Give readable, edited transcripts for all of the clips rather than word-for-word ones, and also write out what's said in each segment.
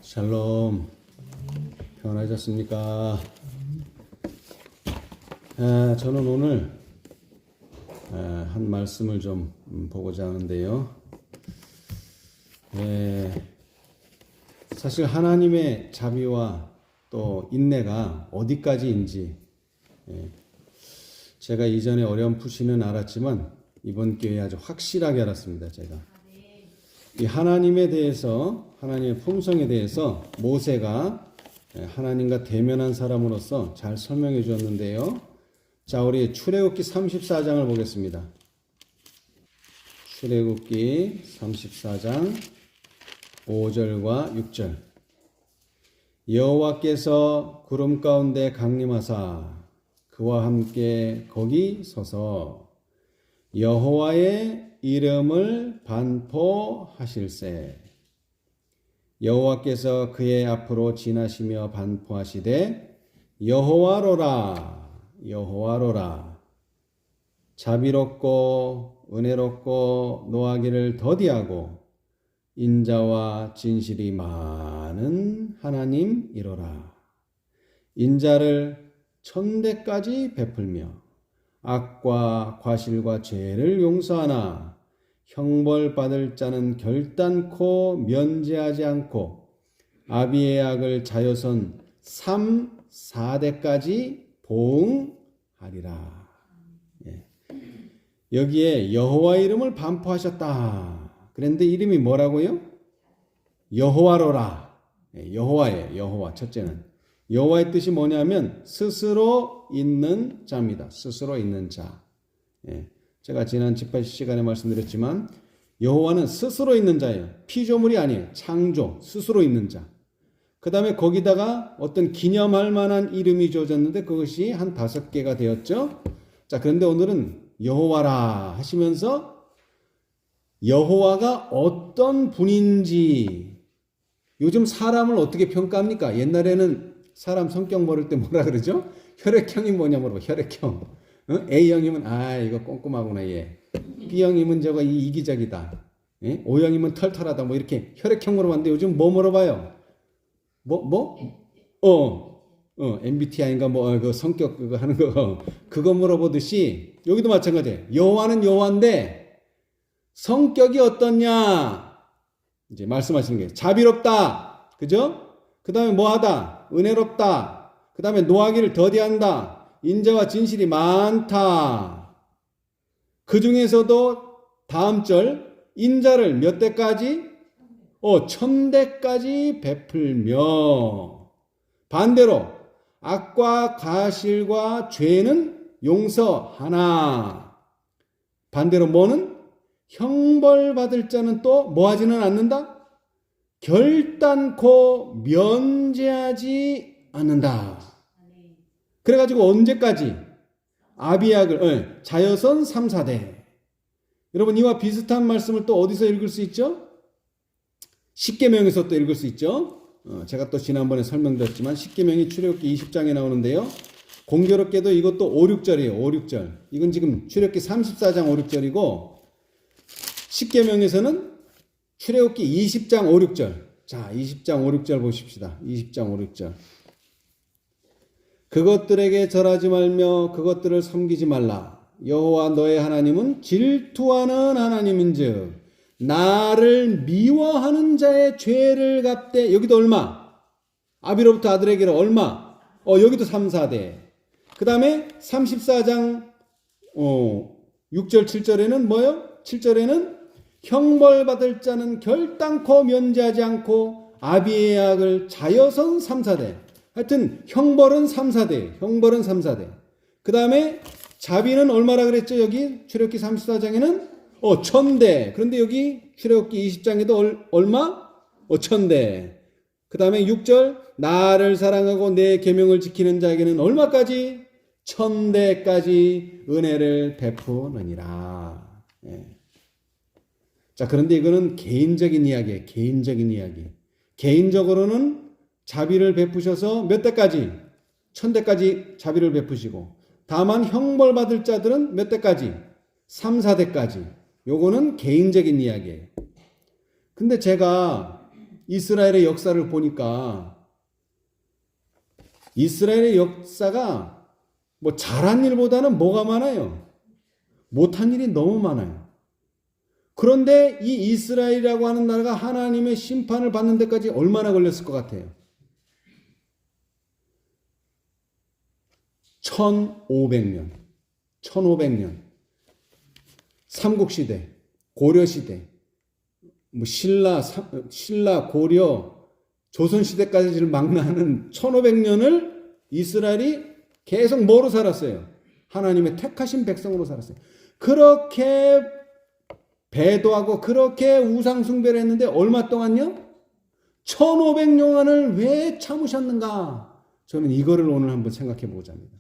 샬롬, 평안하셨습니까? 저는 오늘 한 말씀을 좀 보고자 하는데요. 사실 하나님의 자비와 또 인내가 어디까지인지 제가 이전에 어렴풋이는 알았지만 이번 기회에 아주 확실하게 알았습니다. 제가 이 하나님에 대해서, 하나님의 품성에 대해서 모세가 하나님과 대면한 사람으로서 잘 설명해 주었는데요. 자, 우리 출애굽기 34장을 보겠습니다. 출애굽기 34장 5절과 6절. 여호와께서 구름 가운데 강림하사 그와 함께 거기 서서 여호와의 이름을 반포하실세. 여호와께서 그의 앞으로 지나시며 반포하시되 여호와로라 여호와로라 자비롭고 은혜롭고 노하기를 더디하고 인자와 진실이 많은 하나님이로라. 인자를 천대까지 베풀며 악과 과실과 죄를 용서하나 형벌받을 자는 결단코 면제하지 않고 아비의 악을 자여선 3, 4대까지 보응하리라. 여기에 여호와 이름을 반포하셨다. 그런데 이름이 뭐라고요? 여호와로라. 여호와예요. 여호와. 첫째는 여호와의 뜻이 뭐냐면 스스로 있는 자입니다. 스스로 있는 자. 제가 지난 집회 시간에 말씀드렸지만 여호와는 스스로 있는 자예요. 피조물이 아니에요. 창조, 스스로 있는 자. 그 다음에 거기다가 어떤 기념할 만한 이름이 주어졌는데 그것이 한 5개가 되었죠. 자, 그런데 오늘은 여호와라 하시면서 여호와가 어떤 분인지, 요즘 사람을 어떻게 평가합니까? 옛날에는 사람 성격 모를 때 뭐라 그러죠? 혈액형이 뭐냐 물어봐. 혈액형. A형이면 이거 꼼꼼하구나 얘. B형이면 저거 이기적이다. O형이면 털털하다. 뭐 이렇게 혈액형 물어봤는데 요즘 뭐 물어봐요? MBTI인가 그 성격 그거 하는 거 그거 물어보듯이 여기도 마찬가지예요. 여호와는 여호와인데 성격이 어떻냐? 이제 말씀하시는 게 자비롭다. 그죠? 그 다음에 뭐하다? 은혜롭다. 그 다음에 노하기를 더디한다. 인자와 진실이 많다. 그 중에서도 다음 절 인자를 몇 대까지? 1000대까지 베풀며 반대로 악과 과실과 죄는 용서하나. 반대로 뭐는? 형벌받을 자는 또 뭐하지는 않는다? 결단코 면제하지 않는다. 그래가지고 언제까지? 아비약을 자여선 3, 4대. 여러분 이와 비슷한 말씀을 또 어디서 읽을 수 있죠? 십계명에서 또 읽을 수 있죠. 제가 또 지난번에 설명드렸지만 십계명이 출애굽기 20장에 나오는데요. 공교롭게도 이것도 5, 6절이에요. 5, 6절. 이건 지금 출애굽기 34장 5, 6절이고 십계명에서는 출애굽기 20장 5, 6절. 자, 20장 5, 6절 보십시다. 20장 5, 6절. 그것들에게 절하지 말며 그것들을 섬기지 말라. 여호와 너의 하나님은 질투하는 하나님인즉 나를 미워하는 자의 죄를 갚되. 여기도 얼마? 아비로부터 아들에게로 얼마? 여기도 3, 4대. 그 다음에 34장 6절 7절에는 뭐요? 7절에는 형벌받을 자는 결단코 면제하지 않고 아비의 악을 자여선 3, 4대. 하여튼 형벌은 3, 4대. 형벌은 3, 4대. 그 다음에 자비는 얼마라 그랬죠? 여기 출애굽기 34장에는 1000대. 그런데 여기 출애굽기 20장에도 얼마? 1000대. 그 다음에 6절 나를 사랑하고 내 계명을 지키는 자에게는 얼마까지? 1000대까지 은혜를 베푸느니라. 자, 그런데 이거는 개인적인 이야기예요. 개인적인 이야기. 개인적으로는 자비를 베푸셔서 몇 대까지? 1000대까지 자비를 베푸시고, 다만 형벌받을 자들은 몇 대까지? 3, 4대까지. 요거는 개인적인 이야기예요. 근데 제가 이스라엘의 역사를 보니까 이스라엘의 역사가 뭐 잘한 일보다는 뭐가 많아요? 못한 일이 너무 많아요. 그런데 이 이스라엘이라고 하는 나라가 하나님의 심판을 받는 데까지 얼마나 걸렸을 것 같아요? 1500년. 1500년. 삼국시대, 고려시대, 뭐 신라, 고려, 조선시대까지를 망라하는 1500년을 이스라엘이 계속 뭐로 살았어요? 하나님의 택하신 백성으로 살았어요. 그렇게 배도하고 그렇게 우상숭배를 했는데 얼마 동안요? 1500년을 왜 참으셨는가? 저는 이거를 오늘 한번 생각해 보고자 합니다.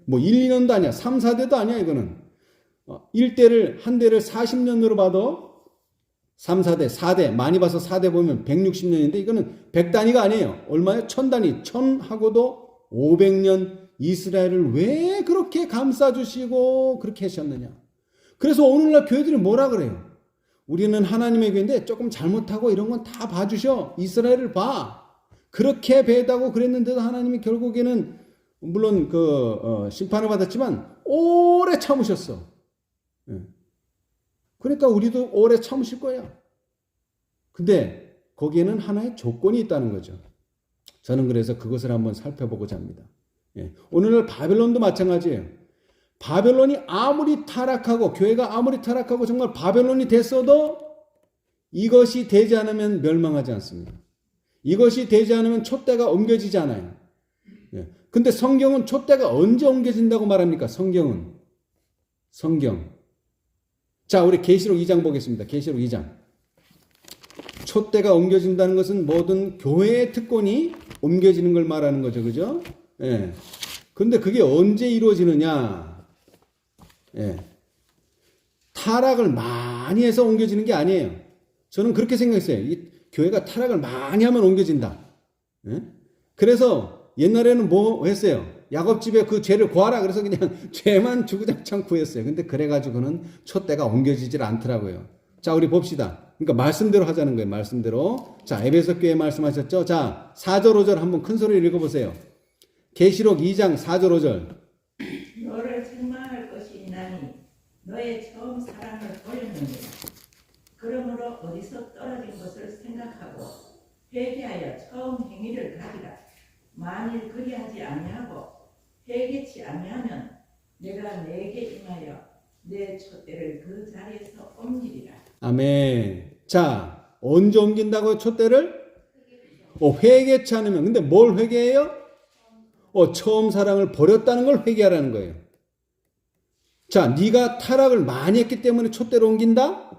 뭐 1, 2년도 아니야. 3, 4대도 아니야 이거는. 1대를 한 대를 40년으로 봐도 3, 4대, 4대 많이 봐서 4대 보면 160년인데 이거는 100단위가 아니에요. 얼마요? 1000단위. 1000하고도 500년 이스라엘을 왜 그렇게 감싸주시고 그렇게 하셨느냐. 그래서 오늘날 교회들이 뭐라 그래요? 우리는 하나님의 교회인데 조금 잘못하고 이런 건 다 봐주셔. 이스라엘을 봐. 그렇게 배다고 그랬는데도 하나님이 결국에는 물론 심판을 받았지만 오래 참으셨어. 그러니까 우리도 오래 참으실 거야. 근데 거기에는 하나의 조건이 있다는 거죠. 저는 그래서 그것을 한번 살펴보고자 합니다. 오늘날 바벨론도 마찬가지예요. 바벨론이 아무리 타락하고 교회가 아무리 타락하고 정말 바벨론이 됐어도 이것이 되지 않으면 멸망하지 않습니다. 이것이 되지 않으면 촛대가 옮겨지지 않아요. 근데 성경은 촛대가 언제 옮겨진다고 말합니까? 성경. 자, 우리 계시록 2장 보겠습니다. 계시록 2장. 촛대가 옮겨진다는 것은 모든 교회의 특권이 옮겨지는 걸 말하는 거죠. 그죠? 예. 근데 그게 언제 이루어지느냐? 예. 타락을 많이 해서 옮겨지는 게 아니에요. 저는 그렇게 생각했어요. 이 교회가 타락을 많이 하면 옮겨진다. 예? 그래서 옛날에는 뭐 했어요? 야곱집에 그 죄를 구하라. 그래서 그냥 죄만 주구장창 구했어요. 근데 그래가지고는 촛대가 옮겨지질 않더라고요. 자, 우리 봅시다. 그러니까 말씀대로 하자는 거예요. 말씀대로. 자, 에베소 교회 말씀하셨죠? 자, 4절 5절 한번 큰 소리로 읽어보세요. 계시록 2장 4절 5절. 너를 책망할 것이 있나니 너의 처음 사랑을 버렸느니라. 그러므로 어디서 떨어진 것을 생각하고 회개하여 처음 행위를 가지라. 만일 그리하지 아니하고 회개치 아니하면 내가 내게 임하여 내 촛대를 그 자리에서 옮기리라. 아멘. 자, 언제 옮긴다고요? 촛대를? 회개치 않으면. 근데 뭘 회개해요? 처음 사랑을 버렸다는 걸 회개하라는 거예요. 자, 네가 타락을 많이 했기 때문에 촛대로 옮긴다?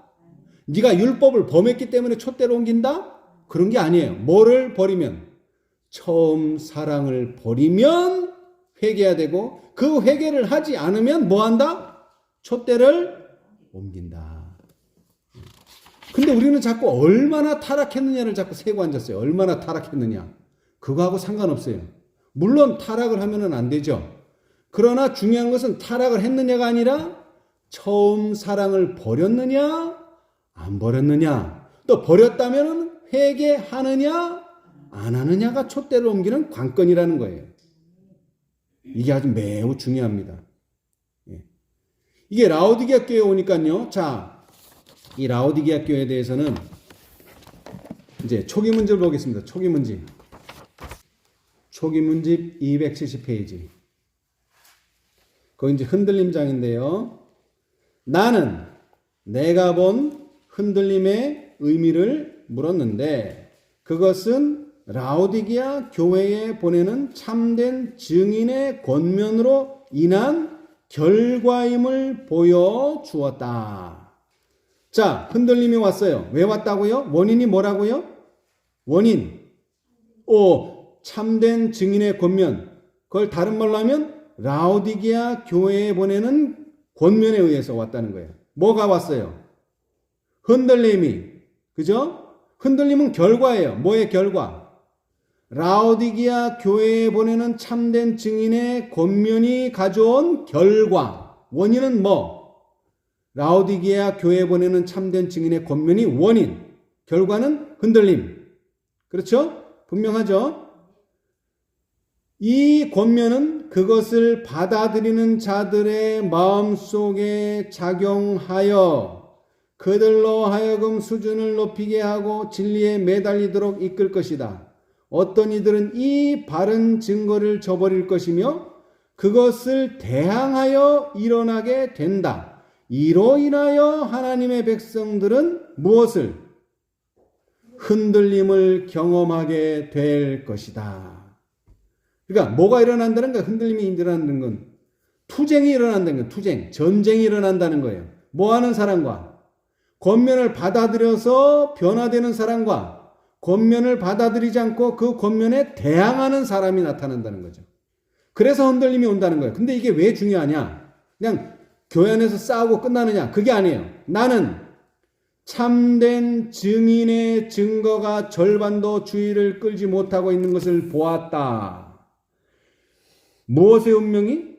네가 율법을 범했기 때문에 촛대로 옮긴다? 그런 게 아니에요. 뭐를 버리면? 처음 사랑을 버리면 회개해야 되고 그 회개를 하지 않으면 뭐 한다? 촛대를 옮긴다. 근데 우리는 자꾸 얼마나 타락했느냐를 자꾸 세고 앉았어요. 얼마나 타락했느냐. 그거하고 상관없어요. 물론 타락을 하면은 안 되죠. 그러나 중요한 것은 타락을 했느냐가 아니라 처음 사랑을 버렸느냐 안 버렸느냐. 또 버렸다면은 회개하느냐 안 하느냐가 촛대를 옮기는 관건이라는 거예요. 이게 아주 매우 중요합니다. 이게 라오디게아 교회에 오니까요. 자, 이 라오디게아 교회에 대해서는 이제 초기 문집을 보겠습니다. 초기 문집 270페이지. 거기 이제 흔들림장인데요. 나는 내가 본 흔들림의 의미를 물었는데 그것은 라오디게아 교회에 보내는 참된 증인의 권면으로 인한 결과임을 보여주었다. 자, 흔들림이 왔어요. 왜 왔다고요? 원인이 뭐라고요? 원인. 참된 증인의 권면. 그걸 다른 말로 하면 라오디게아 교회에 보내는 권면에 의해서 왔다는 거예요. 뭐가 왔어요? 흔들림이. 그죠? 흔들림은 결과예요. 뭐의 결과? 라오디게아 교회에 보내는 참된 증인의 권면이 가져온 결과. 원인은 뭐? 라오디게아 교회에 보내는 참된 증인의 권면이 원인. 결과는 흔들림. 그렇죠? 분명하죠? 이 권면은 그것을 받아들이는 자들의 마음속에 작용하여 그들로 하여금 수준을 높이게 하고 진리에 매달리도록 이끌 것이다. 어떤 이들은 이 바른 증거를 저버릴 것이며 그것을 대항하여 일어나게 된다. 이로 인하여 하나님의 백성들은 무엇을? 흔들림을 경험하게 될 것이다. 그러니까 뭐가 일어난다는 거야? 흔들림이 일어난다는 건 투쟁이 일어난다는 거예요. 투쟁, 전쟁이 일어난다는 거예요. 뭐 하는 사람과? 권면을 받아들여서 변화되는 사람과 권면을 받아들이지 않고 그 권면에 대항하는 사람이 나타난다는 거죠. 그래서 흔들림이 온다는 거예요. 근데 이게 왜 중요하냐? 그냥 교회 안에서 싸우고 끝나느냐? 그게 아니에요. 나는 참된 증인의 증거가 절반도 주의를 끌지 못하고 있는 것을 보았다. 무엇의 운명이?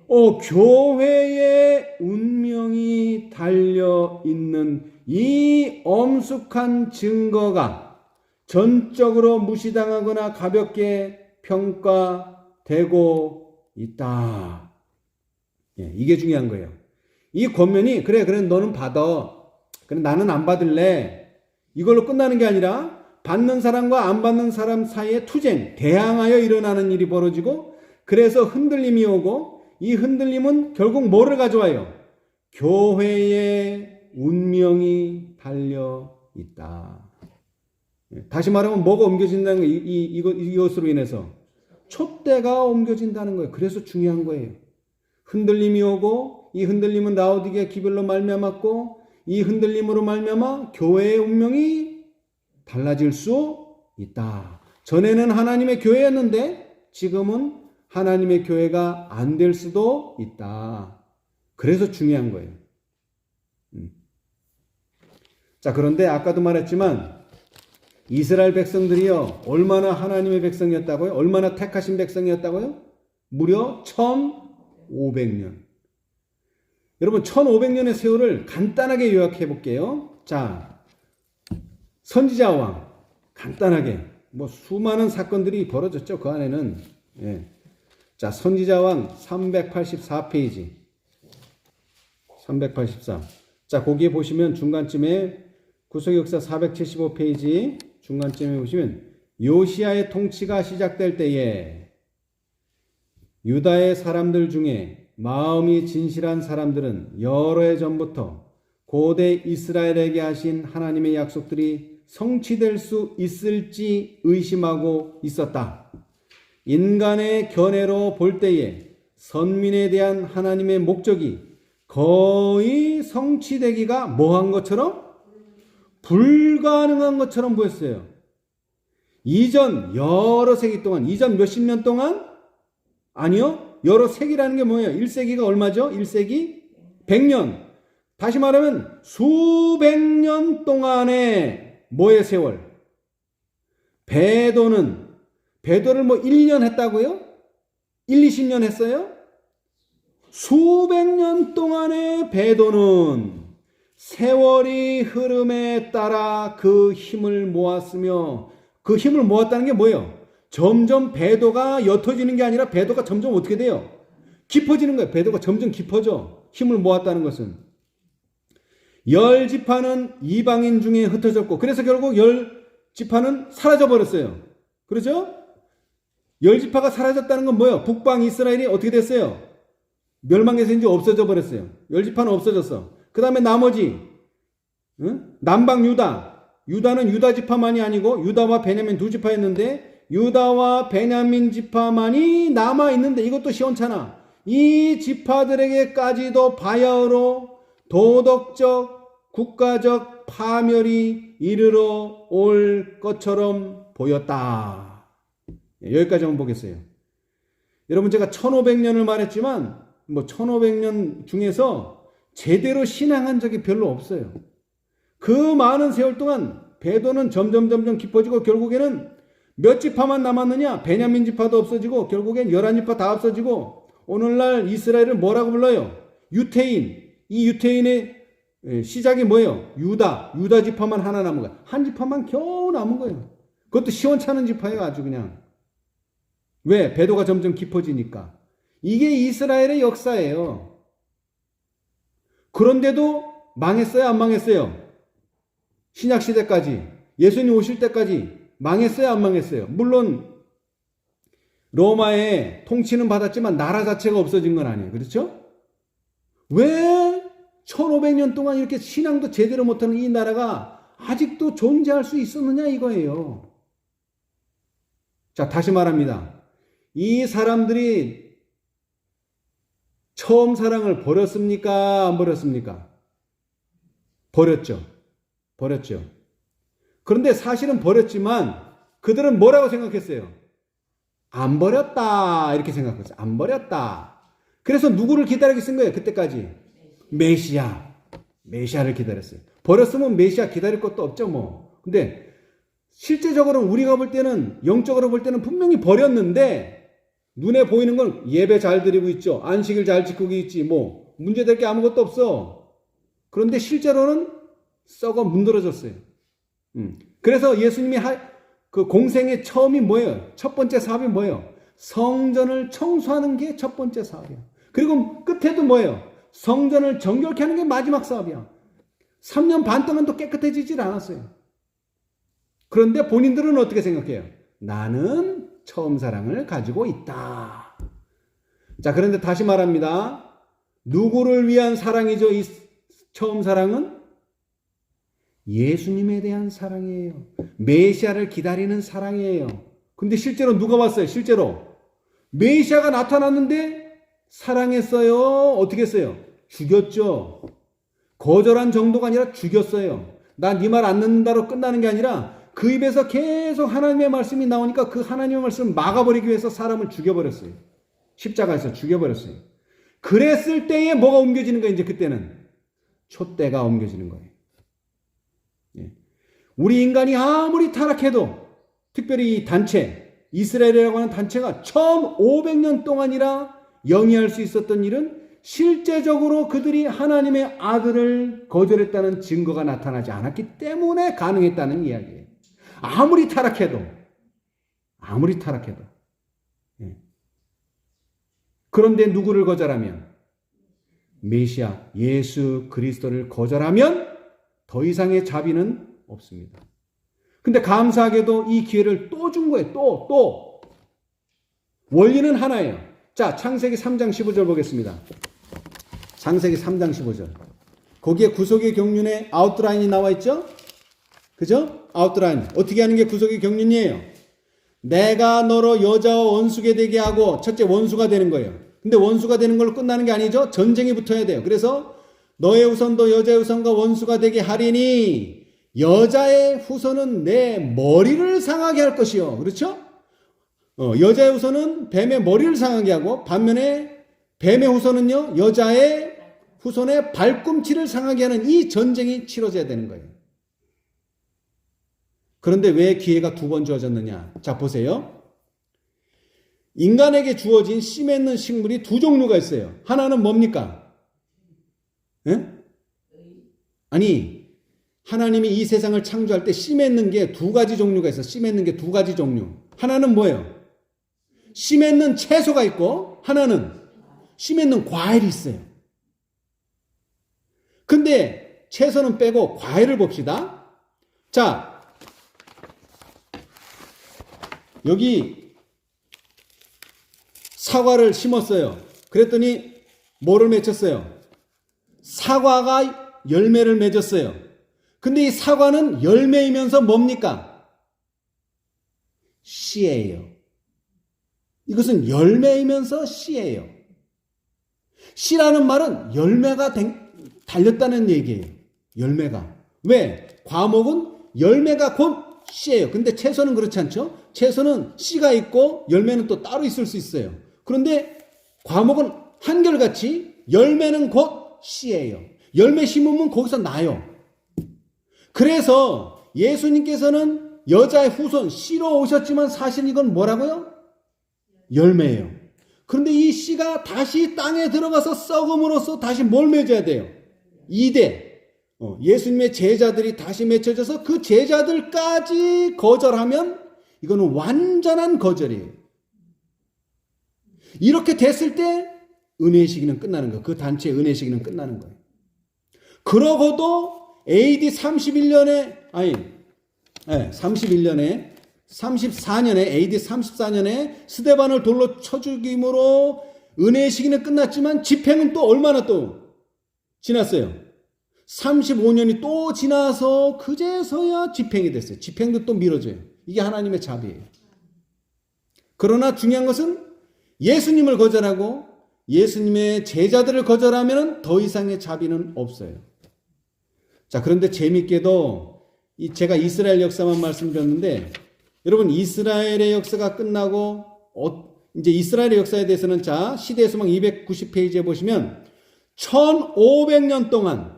교회의 운명이 달려있는 이 엄숙한 증거가 전적으로 무시당하거나 가볍게 평가되고 있다. 이게 중요한 거예요. 이 권면이 그래 너는 받아. 그래 나는 안 받을래. 이걸로 끝나는 게 아니라 받는 사람과 안 받는 사람 사이에 투쟁, 대항하여 일어나는 일이 벌어지고 그래서 흔들림이 오고 이 흔들림은 결국 뭐를 가져와요? 교회의 운명이 달려 있다. 다시 말하면 뭐가 옮겨진다는 거예요? 이것으로 인해서 촛대가 옮겨진다는 거예요. 그래서 중요한 거예요. 흔들림이 오고 이 흔들림은 라오디게 기별로 말미암았고 이 흔들림으로 말미암아 교회의 운명이 달라질 수 있다. 전에는 하나님의 교회였는데 지금은 하나님의 교회가 안 될 수도 있다. 그래서 중요한 거예요. 자, 그런데 아까도 말했지만 이스라엘 백성들이요 얼마나 하나님의 백성이었다고요? 얼마나 택하신 백성이었다고요? 무려 1500년. 여러분 1500년의 세월을 간단하게 요약해 볼게요. 자, 선지자 왕 간단하게 뭐 수많은 사건들이 벌어졌죠. 그 안에는 자, 선지자 왕 384페이지 384. 자, 거기에 보시면 중간쯤에 구속의 역사 475페이지 중간쯤에 보시면 요시야의 통치가 시작될 때에 유다의 사람들 중에 마음이 진실한 사람들은 여러 해 전부터 고대 이스라엘에게 하신 하나님의 약속들이 성취될 수 있을지 의심하고 있었다. 인간의 견해로 볼 때에 선민에 대한 하나님의 목적이 거의 성취되기가 뭐한 것처럼? 불가능한 것처럼 보였어요. 이전 여러 세기 동안, 이전 몇십 년 동안? 아니요. 여러 세기라는 게 뭐예요? 1세기가 얼마죠? 1세기? 100년. 다시 말하면 수백 년 동안의 뭐의 세월? 배도를 뭐 1년 했다고요? 1, 20년 했어요? 수백 년 동안의 배도는 세월이 흐름에 따라 그 힘을 모았으며 그 힘을 모았다는 게 뭐예요? 점점 배도가 옅어지는 게 아니라 배도가 점점 어떻게 돼요? 깊어지는 거예요. 배도가 점점 깊어져. 힘을 모았다는 것은. 10지파는 이방인 중에 흩어졌고 그래서 결국 10지파는 사라져버렸어요. 그렇죠? 10지파가 사라졌다는 건 뭐예요? 북방 이스라엘이 어떻게 됐어요? 멸망해서 이제 없어져 버렸어요. 10지파는 없어졌어. 그 다음에 나머지 남방 유다는 유다 지파만이 아니고 유다와 베냐민 두 지파였는데 유다와 베냐민 지파만이 남아있는데 이것도 시원찮아. 이 지파들에게까지도 바야흐로 도덕적, 국가적 파멸이 이르러 올 것처럼 보였다. 여기까지 한번 보겠어요. 여러분 제가 1500년을 말했지만 1500년 중에서 제대로 신앙한 적이 별로 없어요. 그 많은 세월 동안 배도는 점점 깊어지고 결국에는 몇 지파만 남았느냐? 베냐민 지파도 없어지고 결국엔 11지파 다 없어지고 오늘날 이스라엘을 뭐라고 불러요? 유태인. 이 유태인의 시작이 뭐예요? 유다 지파만 하나 남은 거예요. 한 지파만 겨우 남은 거예요. 그것도 시원찮은 지파예요. 아주 그냥. 왜? 배도가 점점 깊어지니까. 이게 이스라엘의 역사예요. 그런데도 망했어요? 안 망했어요? 신약시대까지, 예수님 오실 때까지 망했어요? 안 망했어요? 물론 로마의 통치는 받았지만 나라 자체가 없어진 건 아니에요. 그렇죠? 왜 1500년 동안 이렇게 신앙도 제대로 못하는 이 나라가 아직도 존재할 수 있었느냐 이거예요. 자, 다시 말합니다. 이 사람들이 처음 사랑을 버렸습니까? 안 버렸습니까? 버렸죠. 버렸죠. 그런데 사실은 버렸지만 그들은 뭐라고 생각했어요? 안 버렸다 이렇게 생각했어요. 안 버렸다. 그래서 누구를 기다리고 있은 거예요? 그때까지 메시아를 기다렸어요. 버렸으면 메시아 기다릴 것도 없죠 뭐. 근데 실제적으로는 우리가 볼 때는, 영적으로 볼 때는 분명히 버렸는데 눈에 보이는 건 예배 잘 드리고 있죠. 안식일 잘 지키고 있지. 뭐 문제될 게 아무것도 없어. 그런데 실제로는 썩어 문드러졌어요. 그래서 예수님이 그 공생의 처음이 뭐예요? 첫 번째 사업이 뭐예요? 성전을 청소하는 게 첫 번째 사업이야. 그리고 끝에도 뭐예요? 성전을 정결케 하는 게 마지막 사업이야. 3년 반 동안도 깨끗해지질 않았어요. 그런데 본인들은 어떻게 생각해요? 나는 처음 사랑을 가지고 있다. 자, 그런데 다시 말합니다. 누구를 위한 사랑이죠? 이 처음 사랑은? 예수님에 대한 사랑이에요. 메시아를 기다리는 사랑이에요. 근데 실제로 누가 왔어요? 실제로 메시아가 나타났는데 사랑했어요? 어떻게 했어요? 죽였죠. 거절한 정도가 아니라 죽였어요. 나 네 말 안 듣는다로 끝나는 게 아니라 그 입에서 계속 하나님의 말씀이 나오니까 그 하나님의 말씀을 막아버리기 위해서 사람을 죽여버렸어요. 십자가에서 죽여버렸어요. 그랬을 때에 뭐가 옮겨지는 거예요? 이제 그때는 촛대가 옮겨지는 거예요. 우리 인간이 아무리 타락해도 특별히 이 단체, 이스라엘이라고 하는 단체가 1500년 동안이라 영위할 수 있었던 일은 실제적으로 그들이 하나님의 아들을 거절했다는 증거가 나타나지 않았기 때문에 가능했다는 이야기예요. 아무리 타락해도. 그런데 누구를 거절하면? 메시아, 예수 그리스도를 거절하면 더 이상의 자비는 없습니다. 근데 감사하게도 이 기회를 또 준 거예요. 또. 원리는 하나예요. 자, 창세기 3장 15절 보겠습니다. 창세기 3장 15절. 거기에 구속의 경륜의 아웃라인이 나와 있죠? 그죠? 아웃라인. 어떻게 하는 게 구속의 경륜이에요? 내가 너로 여자와 원수게 되게 하고, 첫째 원수가 되는 거예요. 근데 원수가 되는 걸로 끝나는 게 아니죠? 전쟁이 붙어야 돼요. 그래서 너의 후손도 여자의 후손과 원수가 되게 하리니 여자의 후손은 내 머리를 상하게 할 것이요. 그렇죠? 여자의 후손은 뱀의 머리를 상하게 하고 반면에 뱀의 후손은요, 여자의 후손의 발꿈치를 상하게 하는 이 전쟁이 치러져야 되는 거예요. 그런데 왜 기회가 두 번 주어졌느냐? 자, 보세요. 인간에게 주어진 씨 맺는 식물이 두 종류가 있어요. 하나는 뭡니까? 예? 아니, 하나님이 이 세상을 창조할 때 씨 맺는 게 두 가지 종류가 있어요. 씨 맺는 게 두 가지 종류. 하나는 뭐예요? 씨 맺는 채소가 있고, 하나는 씨 맺는 과일이 있어요. 근데 채소는 빼고 과일을 봅시다. 자, 여기 사과를 심었어요. 그랬더니 뭐를 맺혔어요? 사과가 열매를 맺었어요. 근데 이 사과는 열매이면서 뭡니까? 씨예요. 이것은 열매이면서 씨예요. 씨라는 말은 열매가 달렸다는 얘기예요. 열매가. 왜? 과목은 열매가 곧 씨예요. 근데 채소는 그렇지 않죠? 채소는 씨가 있고 열매는 또 따로 있을 수 있어요. 그런데 과목은 한결같이 열매는 곧 씨예요. 열매 심으면 거기서 나요. 그래서 예수님께서는 여자의 후손 씨로 오셨지만 사실 이건 뭐라고요? 열매예요. 그런데 이 씨가 다시 땅에 들어가서 썩음으로써 다시 뭘 맺어야 돼요? 2대. 예수님의 제자들이 다시 맺혀져서 그 제자들까지 거절하면 이거는 완전한 거절이에요. 이렇게 됐을 때 은혜의 시기는 끝나는 거예요. 그 단체의 은혜의 시기는 끝나는 거예요. 그러고도 AD 31년에 34년에 AD 34년에 스데반을 돌로 쳐 죽임으로 은혜의 시기는 끝났지만 집행은 또 얼마나 또 지났어요? 35년이 또 지나서 그제서야 집행이 됐어요. 집행도 또 미뤄져요. 이게 하나님의 자비예요. 그러나 중요한 것은 예수님을 거절하고 예수님의 제자들을 거절하면 더 이상의 자비는 없어요. 자, 그런데 재밌게도 제가 이스라엘 역사만 말씀드렸는데 여러분 이스라엘의 역사가 끝나고 이제 이스라엘의 역사에 대해서는 자 시대의 소망 290페이지에 보시면 1500년 동안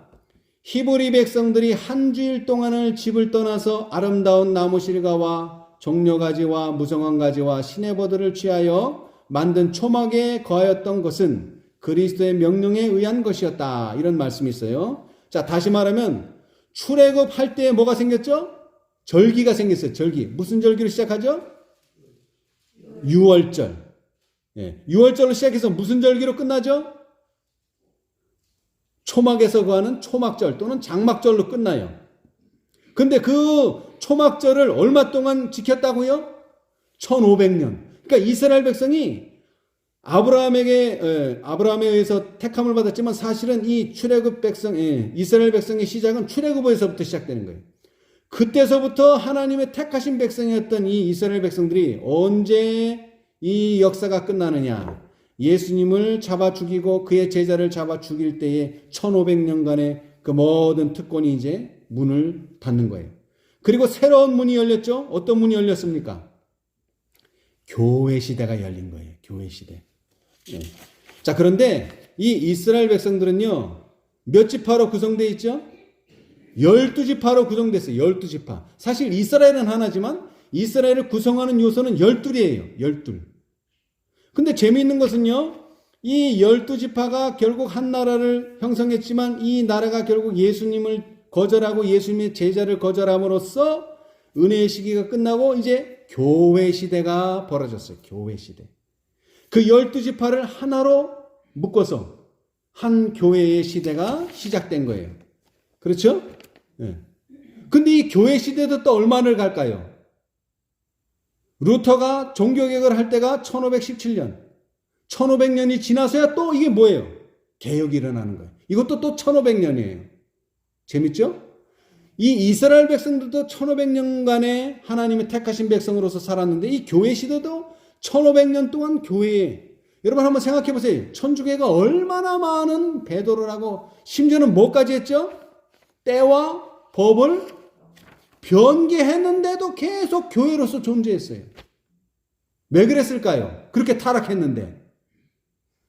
히브리 백성들이 한 주일 동안을 집을 떠나서 아름다운 나무실가와 종려가지와 무성한 가지와 시내버들을 취하여 만든 초막에 거하였던 것은 그리스도의 명령에 의한 것이었다. 이런 말씀이 있어요. 자, 다시 말하면 출애굽할 때 뭐가 생겼죠? 절기가 생겼어요. 절기. 무슨 절기로 시작하죠? 유월절. 예, 유월절로 시작해서 무슨 절기로 끝나죠? 초막에서 구하는 초막절 또는 장막절로 끝나요. 근데 그 초막절을 얼마 동안 지켰다고요? 1500년. 그러니까 이스라엘 백성이 아브라함에 의해서 택함을 받았지만 사실은 이 출애굽 백성, 이스라엘 백성의 시작은 출애굽에서부터 시작되는 거예요. 그때서부터 하나님의 택하신 백성이었던 이 이스라엘 백성들이 언제 이 역사가 끝나느냐? 예수님을 잡아 죽이고 그의 제자를 잡아 죽일 때에 1500년간의 그 모든 특권이 이제 문을 닫는 거예요. 그리고 새로운 문이 열렸죠? 어떤 문이 열렸습니까? 교회 시대가 열린 거예요. 교회 시대. 네. 자, 그런데 이 이스라엘 백성들은요, 몇 지파로 구성되어 있죠? 12지파로 구성됐어요. 12지파. 사실 이스라엘은 하나지만 이스라엘을 구성하는 요소는 12이에요. 12. 근데 재미있는 것은요, 이 12지파가 결국 한 나라를 형성했지만 이 나라가 결국 예수님을 거절하고 예수님의 제자를 거절함으로써 은혜의 시기가 끝나고 이제 교회 시대가 벌어졌어요. 교회 시대. 그 12지파를 하나로 묶어서 한 교회의 시대가 시작된 거예요. 그렇죠? 네. 근데 이 교회 시대도 또 얼마를 갈까요? 루터가 종교개혁을 할 때가 1517년. 1500년이 지나서야 또 이게 뭐예요? 개혁이 일어나는 거예요. 이것도 또 1500년이에요. 재밌죠? 이 이스라엘 백성들도 1500년간의 하나님의 택하신 백성으로서 살았는데 이 교회 시대도 1500년 동안 교회에 여러분 한번 생각해 보세요. 천주교가 얼마나 많은 배도를 하고 심지어는 뭐까지 했죠? 때와 법을 변개했는데도 계속 교회로서 존재했어요. 왜 그랬을까요? 그렇게 타락했는데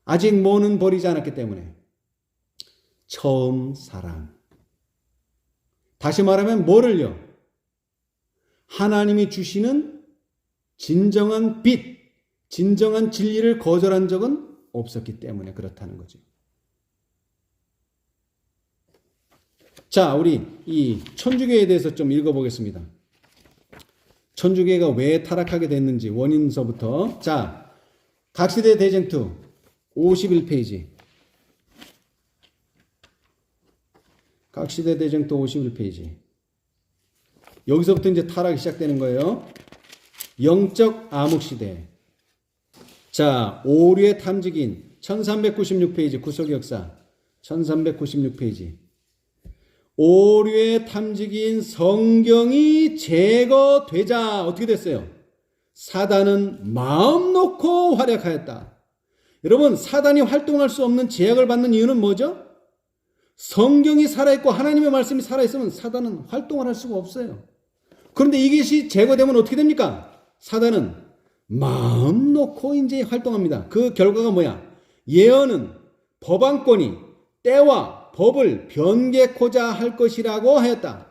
아직 뭐는 버리지 않았기 때문에 처음 사랑. 다시 말하면 뭐를요? 하나님이 주시는 진정한 빛, 진정한 진리를 거절한 적은 없었기 때문에 그렇다는 거죠. 자, 우리 이 천주교에 대해서 좀 읽어보겠습니다. 천주교가 왜 타락하게 됐는지 원인서부터. 자, 각시대 대쟁투 51페이지. 각시대 대쟁투 51페이지. 여기서부터 이제 타락이 시작되는 거예요. 영적 암흑시대. 자, 오류의 탐지기인 1396페이지 구속역사 1396페이지. 오류의 탐지기인 성경이 제거되자 어떻게 됐어요? 사단은 마음 놓고 활약하였다. 여러분, 사단이 활동할 수 없는 제약을 받는 이유는 뭐죠? 성경이 살아있고 하나님의 말씀이 살아있으면 사단은 활동을 할 수가 없어요. 그런데 이것이 제거되면 어떻게 됩니까? 사단은 마음 놓고 이제 활동합니다. 그 결과가 뭐야? 예언은 법안권이 때와 법을 변개코자 할 것이라고 하였다.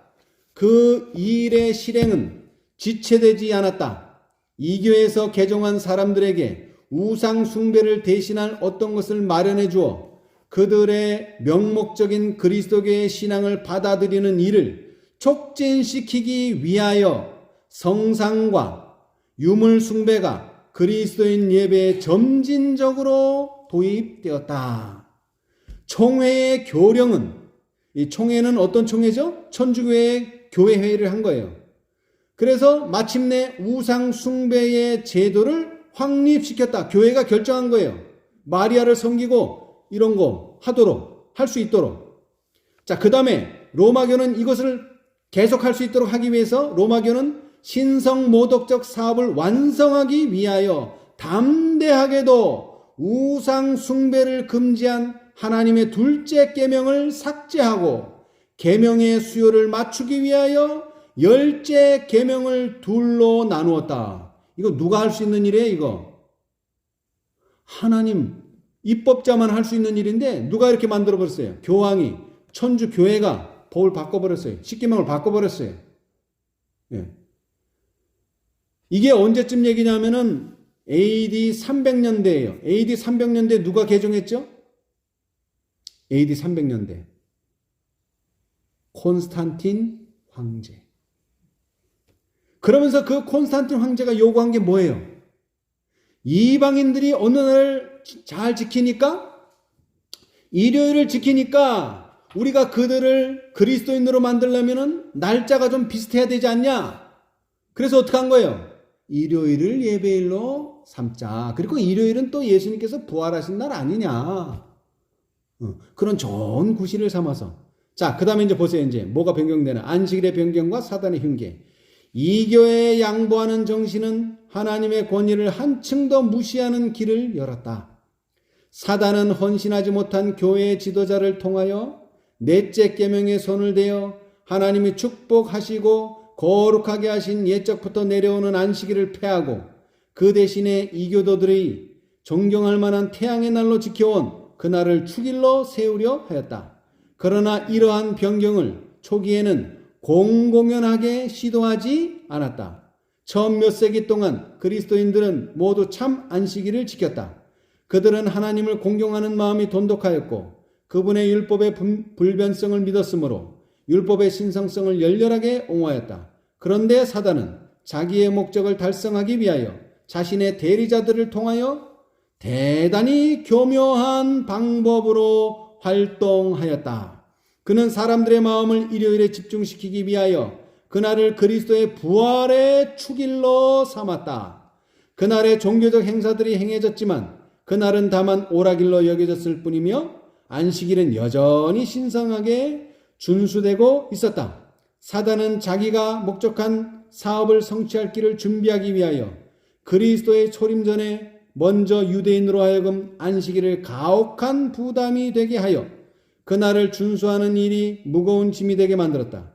그 일의 실행은 지체되지 않았다. 이 교회에서 개종한 사람들에게 우상 숭배를 대신할 어떤 것을 마련해 주어 그들의 명목적인 그리스도교의 신앙을 받아들이는 일을 촉진시키기 위하여 성상과 유물 숭배가 그리스도인 예배에 점진적으로 도입되었다. 총회의 교령은, 이 총회는 어떤 총회죠? 천주교의 교회 회의를 한 거예요. 그래서 마침내 우상 숭배의 제도를 확립시켰다. 교회가 결정한 거예요. 마리아를 섬기고 이런 거 하도록, 할 수 있도록. 자, 그 다음에 로마교는 이것을 계속할 수 있도록 하기 위해서 로마교는 신성 모독적 사업을 완성하기 위하여 담대하게도 우상 숭배를 금지한 하나님의 둘째 계명을 삭제하고 계명의 수요를 맞추기 위하여 10째 계명을 둘로 나누었다. 이거 누가 할 수 있는 일이에요, 이거? 하나님, 입법자만 할 수 있는 일인데 누가 이렇게 만들어 버렸어요? 교황이, 천주 교회가 법을 바꿔버렸어요. 십계명을 바꿔버렸어요. 예. 이게 언제쯤 얘기냐면은 AD 300년대예요. AD 300년대 누가 개정했죠? AD 300년대. 콘스탄틴 황제. 그러면서 그 콘스탄틴 황제가 요구한 게 뭐예요? 이방인들이 어느 날 잘 지키니까, 일요일을 지키니까 우리가 그들을 그리스도인으로 만들려면은 날짜가 좀 비슷해야 되지 않냐? 그래서 어떻게 한 거예요? 일요일을 예배일로 삼자. 그리고 일요일은 또 예수님께서 부활하신 날 아니냐? 그런 좋은 구실을 삼아서. 자, 그 다음에 이제 보세요. 이제 뭐가 변경되나? 안식일의 변경과 사단의 흉계. 이교회에 양보하는 정신은 하나님의 권위를 한층 더 무시하는 길을 열었다. 사단은 헌신하지 못한 교회의 지도자를 통하여 넷째 계명에 손을 대어 하나님이 축복하시고 거룩하게 하신 옛적부터 내려오는 안식일을 폐하고 그 대신에 이교도들이 존경할 만한 태양의 날로 지켜온 그날을 축일로 세우려 하였다. 그러나 이러한 변경을 초기에는 공공연하게 시도하지 않았다. 처음 몇 세기 동안 그리스도인들은 모두 참 안식일을 지켰다. 그들은 하나님을 공경하는 마음이 돈독하였고 그분의 율법의 불변성을 믿었으므로 율법의 신성성을 열렬하게 옹호하였다. 그런데 사단은 자기의 목적을 달성하기 위하여 자신의 대리자들을 통하여 대단히 교묘한 방법으로 활동하였다. 그는 사람들의 마음을 일요일에 집중시키기 위하여 그날을 그리스도의 부활의 축일로 삼았다. 그날의 종교적 행사들이 행해졌지만 그날은 다만 오락일로 여겨졌을 뿐이며 안식일은 여전히 신성하게 준수되고 있었다. 사단은 자기가 목적한 사업을 성취할 길을 준비하기 위하여 그리스도의 초림 전에 먼저 유대인으로 하여금 안식일을 가혹한 부담이 되게 하여 그날을 준수하는 일이 무거운 짐이 되게 만들었다.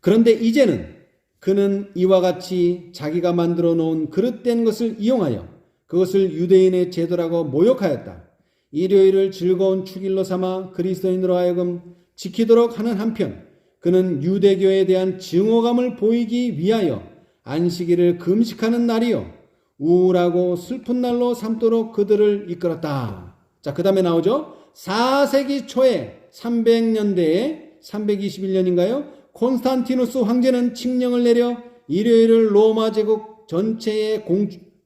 그런데 이제는 그는 이와 같이 자기가 만들어 놓은 그릇된 것을 이용하여 그것을 유대인의 제도라고 모욕하였다. 일요일을 즐거운 축일로 삼아 그리스도인으로 하여금 지키도록 하는 한편 그는 유대교에 대한 증오감을 보이기 위하여 안식일을 금식하는 날이요 우울하고 슬픈 날로 삼도록 그들을 이끌었다. 자, 그 다음에 나오죠. 4세기 초에 300년대에 321년인가요? 콘스탄티누스 황제는 칙령을 내려 일요일을 로마 제국 전체의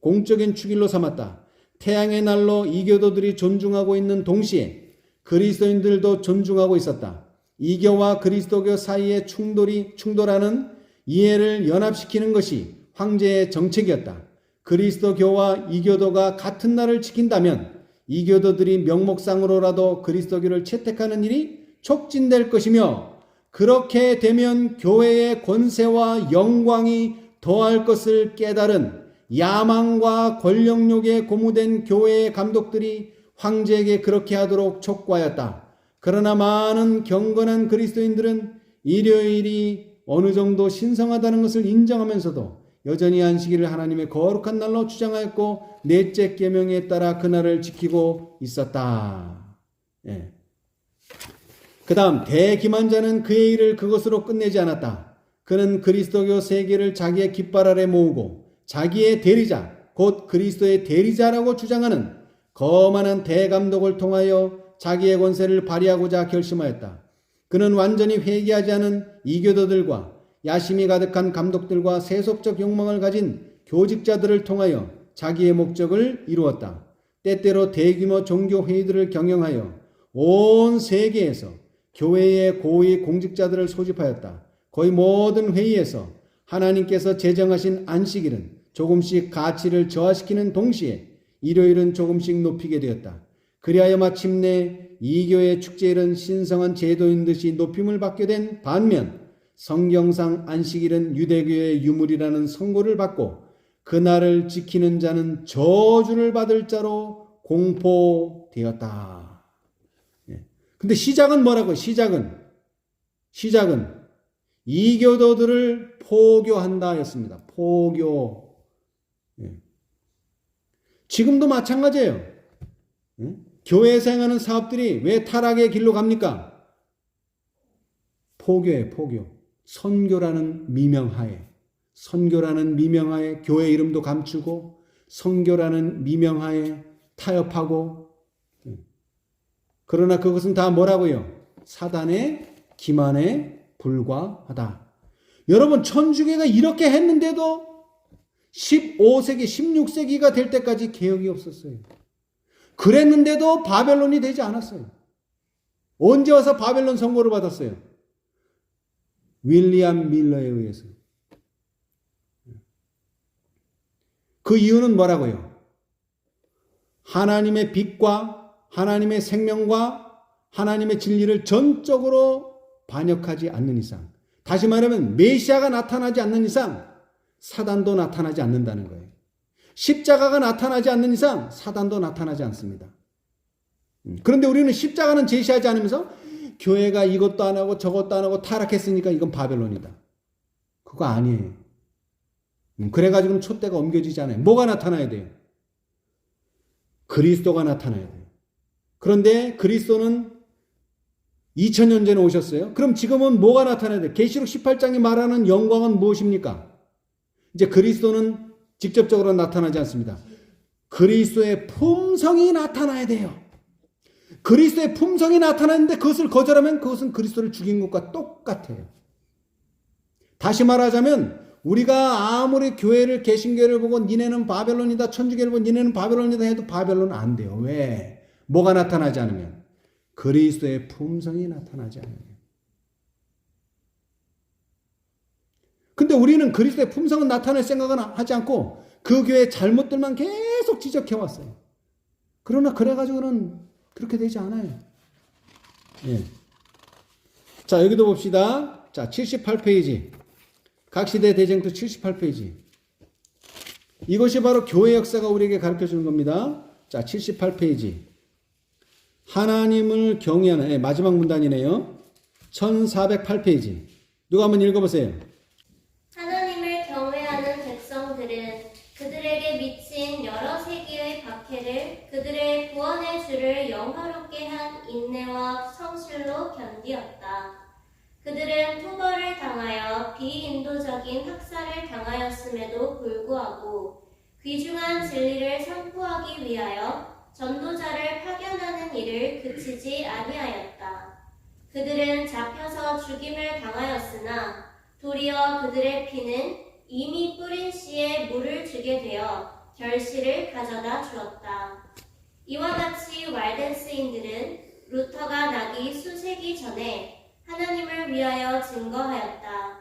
공적인 축일로 삼았다. 태양의 날로 이교도들이 존중하고 있는 동시에 그리스도인들도 존중하고 있었다. 이교와 그리스도교 사이의 충돌하는 이해를 연합시키는 것이 황제의 정책이었다. 그리스도교와 이교도가 같은 날을 지킨다면 이교도들이 명목상으로라도 그리스도교를 채택하는 일이 촉진될 것이며 그렇게 되면 교회의 권세와 영광이 더할 것을 깨달은 야망과 권력욕에 고무된 교회의 감독들이 황제에게 그렇게 하도록 촉구하였다. 그러나 많은 경건한 그리스도인들은 일요일이 어느 정도 신성하다는 것을 인정하면서도 여전히 안식일을 하나님의 거룩한 날로 주장하였고 넷째 계명에 따라 그날을 지키고 있었다. 예. 그 다음 대기만자는 그의 일을 그것으로 끝내지 않았다. 그는 그리스도교 세계를 자기의 깃발 아래 모으고 자기의 대리자, 곧 그리스도의 대리자라고 주장하는 거만한 대감독을 통하여 자기의 권세를 발휘하고자 결심하였다. 그는 완전히 회개하지 않은 이교도들과 야심이 가득한 감독들과 세속적 욕망을 가진 교직자들을 통하여 자기의 목적을 이루었다. 때때로 대규모 종교 회의들을 경영하여 온 세계에서 교회의 고위 공직자들을 소집하였다. 거의 모든 회의에서 하나님께서 제정하신 안식일은 조금씩 가치를 저하시키는 동시에 일요일은 조금씩 높이게 되었다. 그리하여 마침내 이교의 축제일은 신성한 제도인 듯이 높임을 받게 된 반면 성경상 안식일은 유대교의 유물이라는 선고를 받고 그날을 지키는 자는 저주를 받을 자로 공포되었다. 근데 시작은 뭐라고요? 시작은 이교도들을 포교한다 였습니다. 포교. 지금도 마찬가지예요. 교회에서 행하는 사업들이 왜 타락의 길로 갑니까? 포교예요, 포교. 선교라는 미명하에 교회 이름도 감추고 선교라는 미명하에 타협하고, 그러나 그것은 다 뭐라고요? 사단의 기만에 불과하다. 여러분, 천주교가 이렇게 했는데도 15세기, 16세기가 될 때까지 개혁이 없었어요. 그랬는데도 바벨론이 되지 않았어요. 언제 와서 바벨론 선고를 받았어요? 윌리엄 밀러에 의해서. 그 이유는 뭐라고요? 하나님의 빛과 하나님의 생명과 하나님의 진리를 전적으로 반역하지 않는 이상, 다시 말하면 메시아가 나타나지 않는 이상 사단도 나타나지 않는다는 거예요. 십자가가 나타나지 않는 이상 사단도 나타나지 않습니다. 그런데 우리는 십자가는 제시하지 않으면서 교회가 이것도 안 하고 저것도 안 하고 타락했으니까 이건 바벨론이다. 그거 아니에요. 그래가지고는 촛대가 옮겨지지 않아요. 뭐가 나타나야 돼요? 그리스도가 나타나야 돼요. 그런데 그리스도는 2000년 전에 오셨어요. 그럼 지금은 뭐가 나타나야 돼요? 계시록 18장이 말하는 영광은 무엇입니까? 이제 그리스도는 직접적으로 나타나지 않습니다. 그리스도의 품성이 나타나야 돼요. 그리스도의 품성이 나타나는데 그것을 거절하면 그것은 그리스도를 죽인 것과 똑같아요. 다시 말하자면 우리가 아무리 교회를 개신교를 보고 니네는 바벨론이다, 천주교를 보고 니네는 바벨론이다 해도 바벨론은 안 돼요. 왜? 뭐가 나타나지 않으면? 그리스도의 품성이 나타나지 않으면. 근데 우리는 그리스도의 품성은 나타낼 생각은 하지 않고 그 교회의 잘못들만 계속 지적해왔어요. 그러나 그래가지고는 그렇게 되지 않아요. 예. 자, 여기도 봅시다. 자, 78페이지. 각시대 대쟁투 78페이지. 이것이 바로 교회 역사가 우리에게 가르쳐 주는 겁니다. 자, 78페이지. 하나님을 경외하는, 마지막 문단이네요. 1408페이지. 누가 한번 읽어보세요. 하나님을 경외하는 백성들은 그들에게 미친 여러 세기의 박해를 그들의 구원의 주를 영화롭게 한 인내와 성실로 견디었다. 그들은 토벌을 당하여 비인도적인 학살을 당하였음에도 불구하고 귀중한 진리를 선포하기 위하여 전도자를 파견하는 일을 그치지 아니하였다. 그들은 잡혀서 죽임을 당하였으나 도리어 그들의 피는 이미 뿌린 씨에 물을 주게 되어 결실을 가져다 주었다. 이와 같이 왈덴스인들은 루터가 나기 수세기 전에 하나님을 위하여 증거하였다.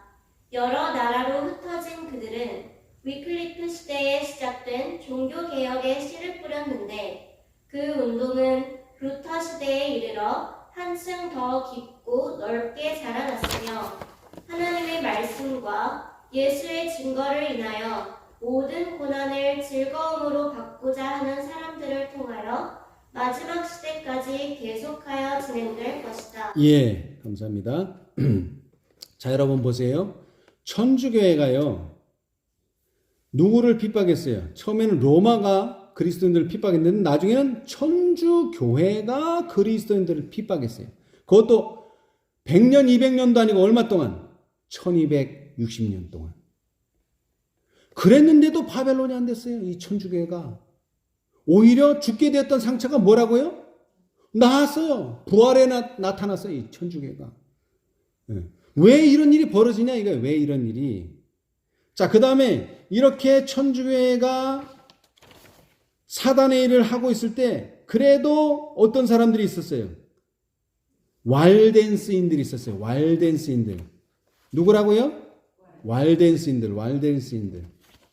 여러 나라로 흩어진 그들은 위클리프 시대에 시작된 종교개혁의 씨를 뿌렸는데 그 운동은 루터 시대에 이르러 한층 더 깊고 넓게 자라났으며 하나님의 말씀과 예수의 증거를 인하여 모든 고난을 즐거움으로 받고자 하는 사람들을 통하여 마지막 시대까지 계속하여 진행될 것이다. 예, 감사합니다. 자, 여러분 보세요. 천주교회가요, 누구를 핍박했어요? 처음에는 로마가 그리스도인들을 핍박했는데 나중에는 천주교회가 그리스도인들을 핍박했어요. 그것도 100년, 200년도 아니고 얼마 동안? 1260년 동안. 그랬는데도 바벨론이 안 됐어요. 이 천주교회가. 오히려 죽게 되었던 상처가 뭐라고요? 나았어요. 부활에 나타났어요. 이 천주교회가. 왜 이런 일이 벌어지냐 이거예요. 왜 이런 일이. 자, 그 다음에 이렇게 천주교회가 사단의 일을 하고 있을 때 그래도 어떤 사람들이 있었어요? 왈덴스인들이 있었어요. 왈덴스인들. 누구라고요? 왈덴스인들.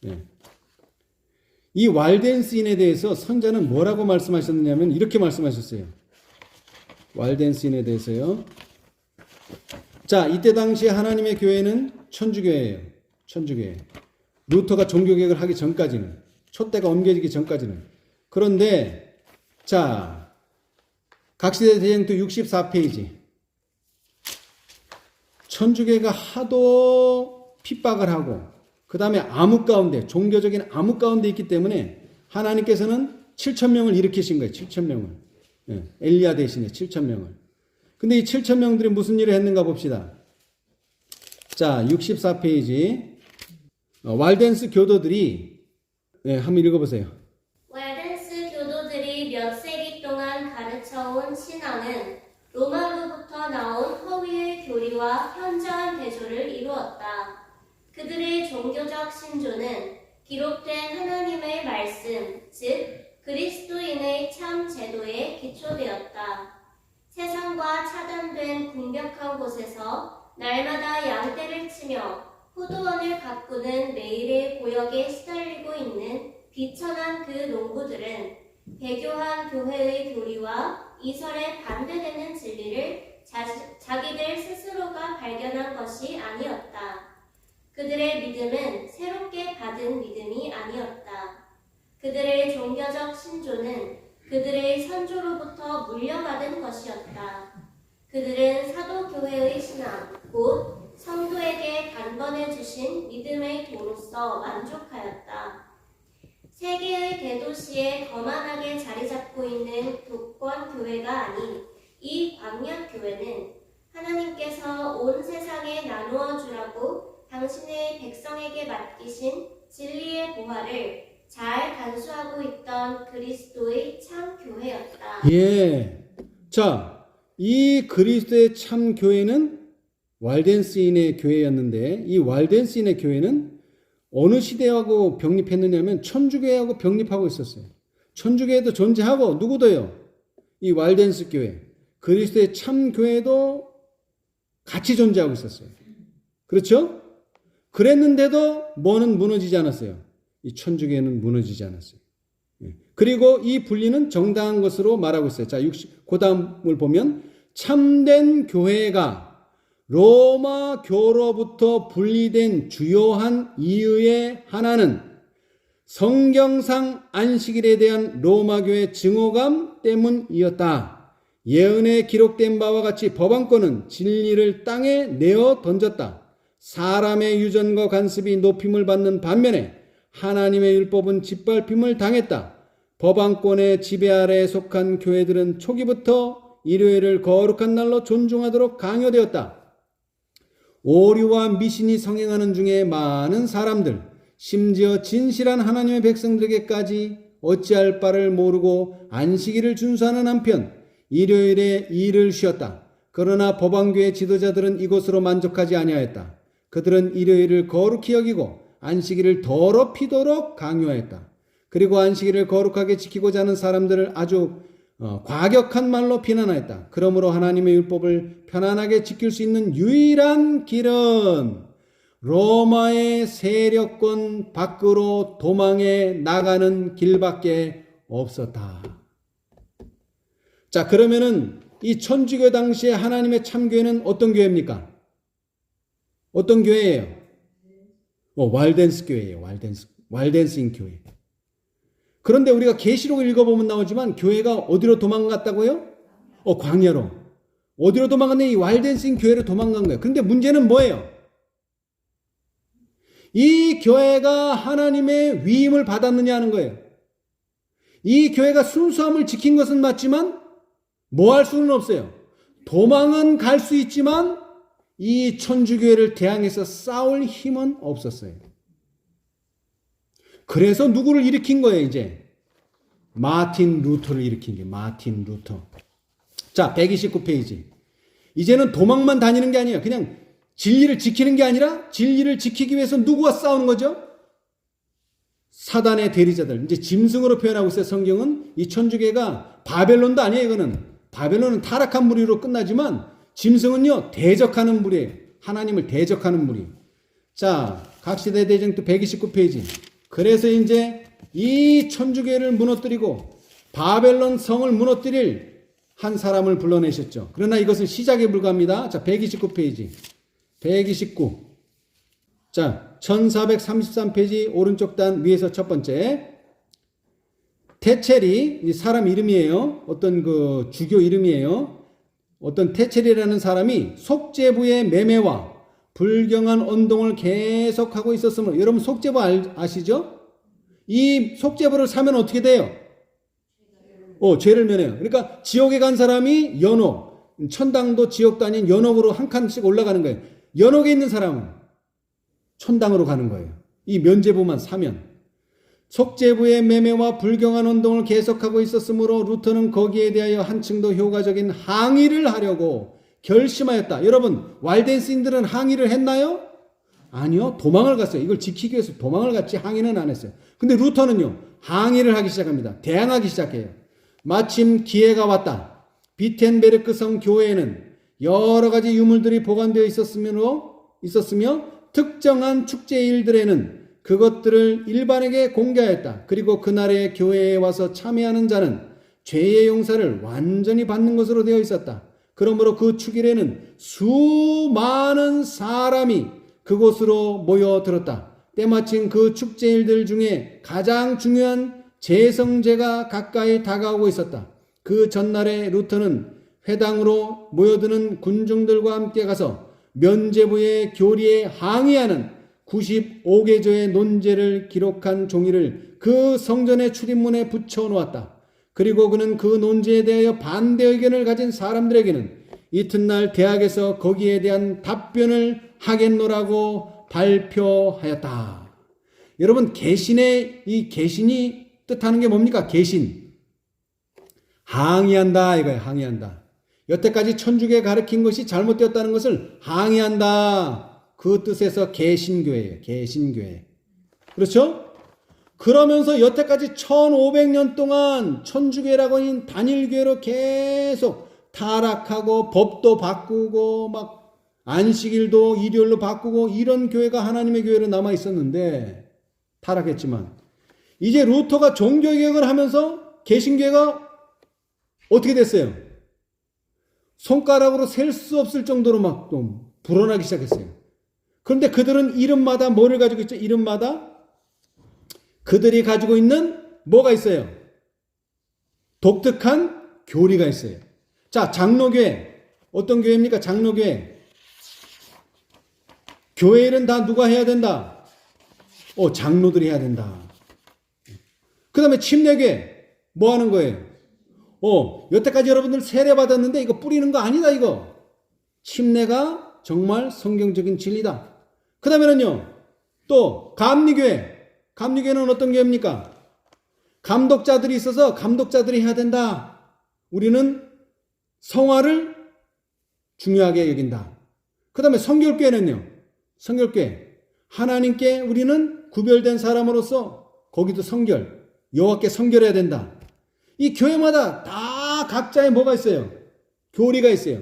예. 이 왈덴스인에 대해서 선자는 뭐라고 말씀하셨느냐면 이렇게 말씀하셨어요. 왈덴스인에 대해서요. 자, 이때 당시에 하나님의 교회는 천주교회예요. 천주교회. 루터가 종교개혁을 하기 전까지는, 촛대가 옮겨지기 전까지는. 그런데 자, 각시대 대쟁투 64페이지. 천주교회가 하도 핍박을 하고 그 다음에 암흑 가운데, 종교적인 암흑 가운데 있기 때문에 하나님께서는 7,000명을 일으키신 거예요. 7,000명을. 예, 엘리야 대신에 7,000명을. 근데 이 7,000명들이 무슨 일을 했는가 봅시다. 자, 64페이지. 왈덴스 교도들이, 네, 한번 읽어보세요. 왈덴스 교도들이 몇 세기 동안 가르쳐온 신앙은 로마로부터 나온 허위의 교리와 현저한 대조를 이루었다. 그들의 종교적 신조는 기록된 하나님의 말씀, 즉 그리스도인의 참 제도에 기초되었다. 세상과 차단된 궁벽한 곳에서 날마다 양떼를 치며 호도원을 가꾸는 매일의 고역에 시달리고 있는 비천한 그 농부들은 배교한 교회의 교리와 이설에 반대되는 진리를 자기들 스스로가 발견한 것이 아니었다. 그들의 믿음은 새롭게 받은 믿음이 아니었다. 그들의 종교적 신조는 그들의 선조로부터 물려받은 것이었다. 그들은 사도교회의 신앙, 곧 성도에게 단번에 주신 믿음의 도로서 만족하였다. 세계의 대도시에 거만하게 자리 잡고 있는 독권 교회가 아닌 이 광야 교회는 하나님께서 온 세상에 나누어 주라고 당신의 백성에게 맡기신 진리의 보화를 잘 간수하고 있던 그리스도의 참 교회였다. 예. 자, 이 그리스도의 참 교회는 왈덴스인의 교회였는데 이 왈덴스인의 교회는 어느 시대하고 병립했느냐면 천주교회하고 병립하고 있었어요. 천주교회도 존재하고 누구도요? 이 왈덴스 교회, 그리스도의 참 교회도 같이 존재하고 있었어요. 그렇죠? 그랬는데도 뭐는 무너지지 않았어요. 이 천주교회는 무너지지 않았어요. 그리고 이 분리는 정당한 것으로 말하고 있어요. 자, 그 다음을 보면 참된 교회가 로마교로부터 분리된 주요한 이유의 하나는 성경상 안식일에 대한 로마교의 증오감 때문이었다. 예언에 기록된 바와 같이 법안권은 진리를 땅에 내어 던졌다. 사람의 유전과 간섭이 높임을 받는 반면에 하나님의 율법은 짓밟힘을 당했다. 법안권의 지배 아래에 속한 교회들은 초기부터 일요일을 거룩한 날로 존중하도록 강요되었다. 오류와 미신이 성행하는 중에 많은 사람들, 심지어 진실한 하나님의 백성들에게까지 어찌할 바를 모르고 안식일을 준수하는 한편 일요일에 일을 쉬었다. 그러나 법안교회 지도자들은 이것으로 만족하지 아니하였다. 그들은 일요일을 거룩히 여기고 안식일을 더럽히도록 강요했다. 그리고 안식일을 거룩하게 지키고자 하는 사람들을 아주 과격한 말로 비난하였다. 그러므로 하나님의 율법을 편안하게 지킬 수 있는 유일한 길은 로마의 세력권 밖으로 도망해 나가는 길밖에 없었다. 자, 그러면은 이 천주교 당시에 하나님의 참교회는 어떤 교회입니까? 어떤 교회예요? 왈덴스 교회예요. 왈덴스인 교회. 그런데 우리가 계시록을 읽어보면 나오지만 교회가 어디로 도망갔다고요? 광야로. 어디로 도망갔냐? 이 왈덴스인 교회로 도망간 거예요. 그런데 문제는 뭐예요? 이 교회가 하나님의 위임을 받았느냐 하는 거예요. 이 교회가 순수함을 지킨 것은 맞지만 뭐 할 수는 없어요. 도망은 갈 수 있지만 이 천주교회를 대항해서 싸울 힘은 없었어요. 그래서 누구를 일으킨 거예요, 이제? 마틴 루터를 일으킨 게 마틴 루터. 자, 129페이지. 이제는 도망만 다니는 게 아니에요. 그냥 진리를 지키는 게 아니라 진리를 지키기 위해서 누구와 싸우는 거죠? 사단의 대리자들. 이제 짐승으로 표현하고 있어요. 성경은 이 천주교가 바벨론도 아니에요. 이거는 바벨론은 타락한 무리로 끝나지만 짐승은요 대적하는 무리예요. 하나님을 대적하는 무리. 자, 각시대 대쟁투 129페이지. 그래서 이제 이 천주교를 무너뜨리고 바벨론 성을 무너뜨릴 한 사람을 불러내셨죠. 그러나 이것은 시작에 불과합니다. 자, 129페이지. 129. 자, 1433페이지 오른쪽 단 위에서 첫 번째. 테첼이 사람 이름이에요. 어떤 그 주교 이름이에요. 어떤 테첼이라는 사람이 속죄부의 매매와 불경한 언동을 계속하고 있었으므로, 여러분 속죄부 아시죠? 이 속죄부를 사면 어떻게 돼요? 죄를 면해요. 그러니까 지옥에 간 사람이 연옥, 천당도 지옥도 아닌 연옥으로 한 칸씩 올라가는 거예요. 연옥에 있는 사람은 천당으로 가는 거예요. 이 면죄부만 사면. 속죄부의 매매와 불경한 운동을 계속하고 있었으므로 루터는 거기에 대하여 한층 더 효과적인 항의를 하려고 결심하였다. 여러분, 왈덴스인들은 항의를 했나요? 아니요. 도망을 갔어요. 이걸 지키기 위해서 도망을 갔지 항의는 안 했어요. 근데 루터는요, 항의를 하기 시작합니다. 대항하기 시작해요. 마침 기회가 왔다. 비텐베르크 성 교회에는 여러 가지 유물들이 보관되어 있었으며 특정한 축제일들에는 그것들을 일반에게 공개하였다. 그리고 그날의 교회에 와서 참여하는 자는 죄의 용서를 완전히 받는 것으로 되어 있었다. 그러므로 그 축일에는 수많은 사람이 그곳으로 모여들었다. 때마침 그 축제일들 중에 가장 중요한 제성제가 가까이 다가오고 있었다. 그 전날에 루터는 회당으로 모여드는 군중들과 함께 가서 면죄부의 교리에 항의하는 95개조의 논제를 기록한 종이를 그 성전의 출입문에 붙여 놓았다. 그리고 그는 그 논제에 대하여 반대 의견을 가진 사람들에게는 이튿날 대학에서 거기에 대한 답변을 하겠노라고 발표하였다. 여러분, 이 개신이 뜻하는 게 뭡니까? 개신. 항의한다 이거예요. 항의한다. 여태까지 천주교에 가르친 것이 잘못되었다는 것을 항의한다. 그 뜻에서 개신교회예요. 개신교회. 그렇죠? 그러면서 여태까지 1500년 동안 천주교라고 하는 단일교회로 계속 타락하고 법도 바꾸고 막 안식일도 일요일로 바꾸고 이런 교회가 하나님의 교회로 남아 있었는데 타락했지만 이제 루터가 종교개혁을 하면서 개신교회가 어떻게 됐어요? 손가락으로 셀 수 없을 정도로 막 좀 불어나기 시작했어요. 그런데 그들은 이름마다 뭐를 가지고 있죠? 이름마다 그들이 가지고 있는 뭐가 있어요? 독특한 교리가 있어요. 자, 장로교회. 어떤 교회입니까? 장로교회. 교회 일은 다 누가 해야 된다? 장로들이 해야 된다. 그 다음에 침례교회. 뭐 하는 거예요? 여태까지 여러분들 세례 받았는데 이거 뿌리는 거 아니다, 이거. 침례가 정말 성경적인 진리다. 그 다음에는요, 또, 감리교회. 감리교회는 어떤 교회입니까? 감독자들이 있어서 감독자들이 해야 된다. 우리는 성화를 중요하게 여긴다. 그 다음에 성결교회는요, 성결교회. 하나님께 우리는 구별된 사람으로서 거기도 성결, 여호와께 성결해야 된다. 이 교회마다 다 각자의 뭐가 있어요? 교리가 있어요.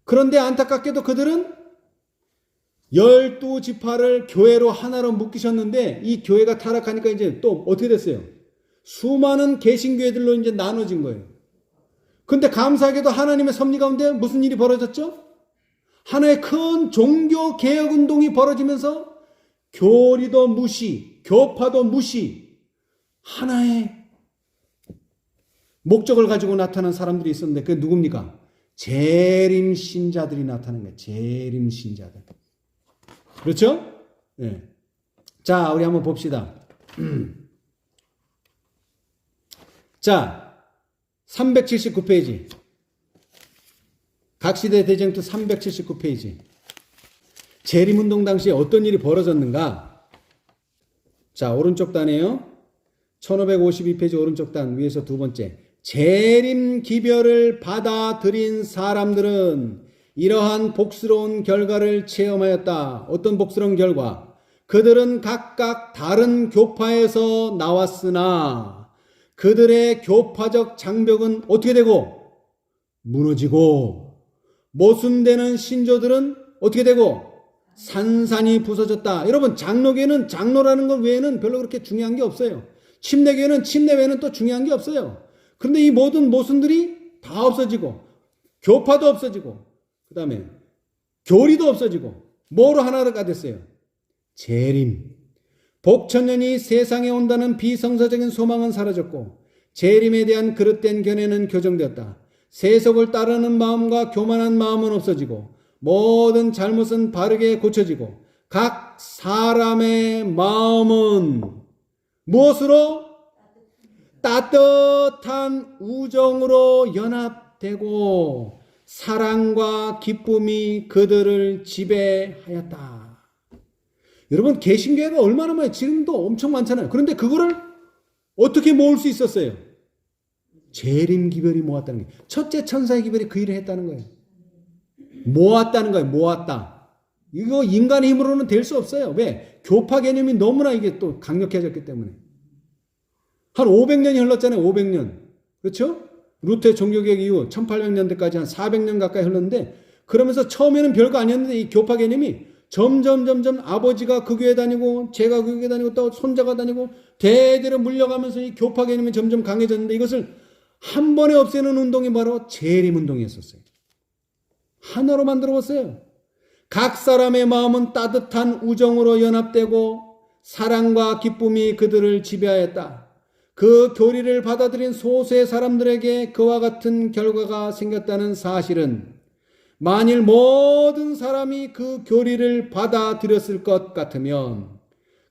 그런데 안타깝게도 그들은 12지파를 교회로 하나로 묶이셨는데 이 교회가 타락하니까 이제 또 어떻게 됐어요? 수많은 개신교회들로 이제 나눠진 거예요. 근데 감사하게도 하나님의 섭리 가운데 무슨 일이 벌어졌죠? 하나의 큰 종교 개혁 운동이 벌어지면서 교리도 무시, 교파도 무시, 하나의 목적을 가지고 나타난 사람들이 있었는데 그게 누굽니까? 재림 신자들이 나타난 거예요. 재림 신자들. 그렇죠? 네. 자, 우리 한번 봅시다. 자, 379페이지. 각시대 대쟁투 379페이지. 재림운동 당시에 어떤 일이 벌어졌는가? 자, 오른쪽 단이에요. 1552페이지 오른쪽 단 위에서 두 번째. 재림 기별을 받아들인 사람들은 이러한 복스러운 결과를 체험하였다. 어떤 복스러운 결과? 그들은 각각 다른 교파에서 나왔으나 그들의 교파적 장벽은 어떻게 되고? 무너지고 모순되는 신조들은 어떻게 되고? 산산이 부서졌다. 여러분, 장로교회는 장로라는 것 외에는 별로 그렇게 중요한 게 없어요. 침례교회는 침례 외에는 또 중요한 게 없어요. 그런데 이 모든 모순들이 다 없어지고 교파도 없어지고 그 다음에 교리도 없어지고 뭐로 하나가 됐어요? 재림. 복천년이 세상에 온다는 비성서적인 소망은 사라졌고 재림에 대한 그릇된 견해는 교정되었다. 세속을 따르는 마음과 교만한 마음은 없어지고 모든 잘못은 바르게 고쳐지고 각 사람의 마음은 무엇으로? 따뜻한 우정으로 연합되고 사랑과 기쁨이 그들을 지배하였다. 여러분, 개신교회가 얼마나 많아요? 지금도 엄청 많잖아요. 그런데 그거를 어떻게 모을 수 있었어요? 재림기별이 모았다는 거예요. 첫째 천사의 기별이 그 일을 했다는 거예요. 모았다는 거예요. 모았다. 이거 인간의 힘으로는 될 수 없어요. 왜? 교파 개념이 너무나 이게 또 강력해졌기 때문에. 한 500년이 흘렀잖아요. 500년. 그렇죠? 루테 종교개혁 이후 1800년대까지 한 400년 가까이 흘렀는데 그러면서 처음에는 별거 아니었는데 이 교파 개념이 점점 아버지가 그 교회 다니고 제가 그 교회 다니고 또 손자가 다니고 대대로 물려가면서 이 교파 개념이 점점 강해졌는데 이것을 한 번에 없애는 운동이 바로 재림운동이었었어요. 하나로 만들어봤어요. 각 사람의 마음은 따뜻한 우정으로 연합되고 사랑과 기쁨이 그들을 지배하였다. 그 교리를 받아들인 소수의 사람들에게 그와 같은 결과가 생겼다는 사실은 만일 모든 사람이 그 교리를 받아들였을 것 같으면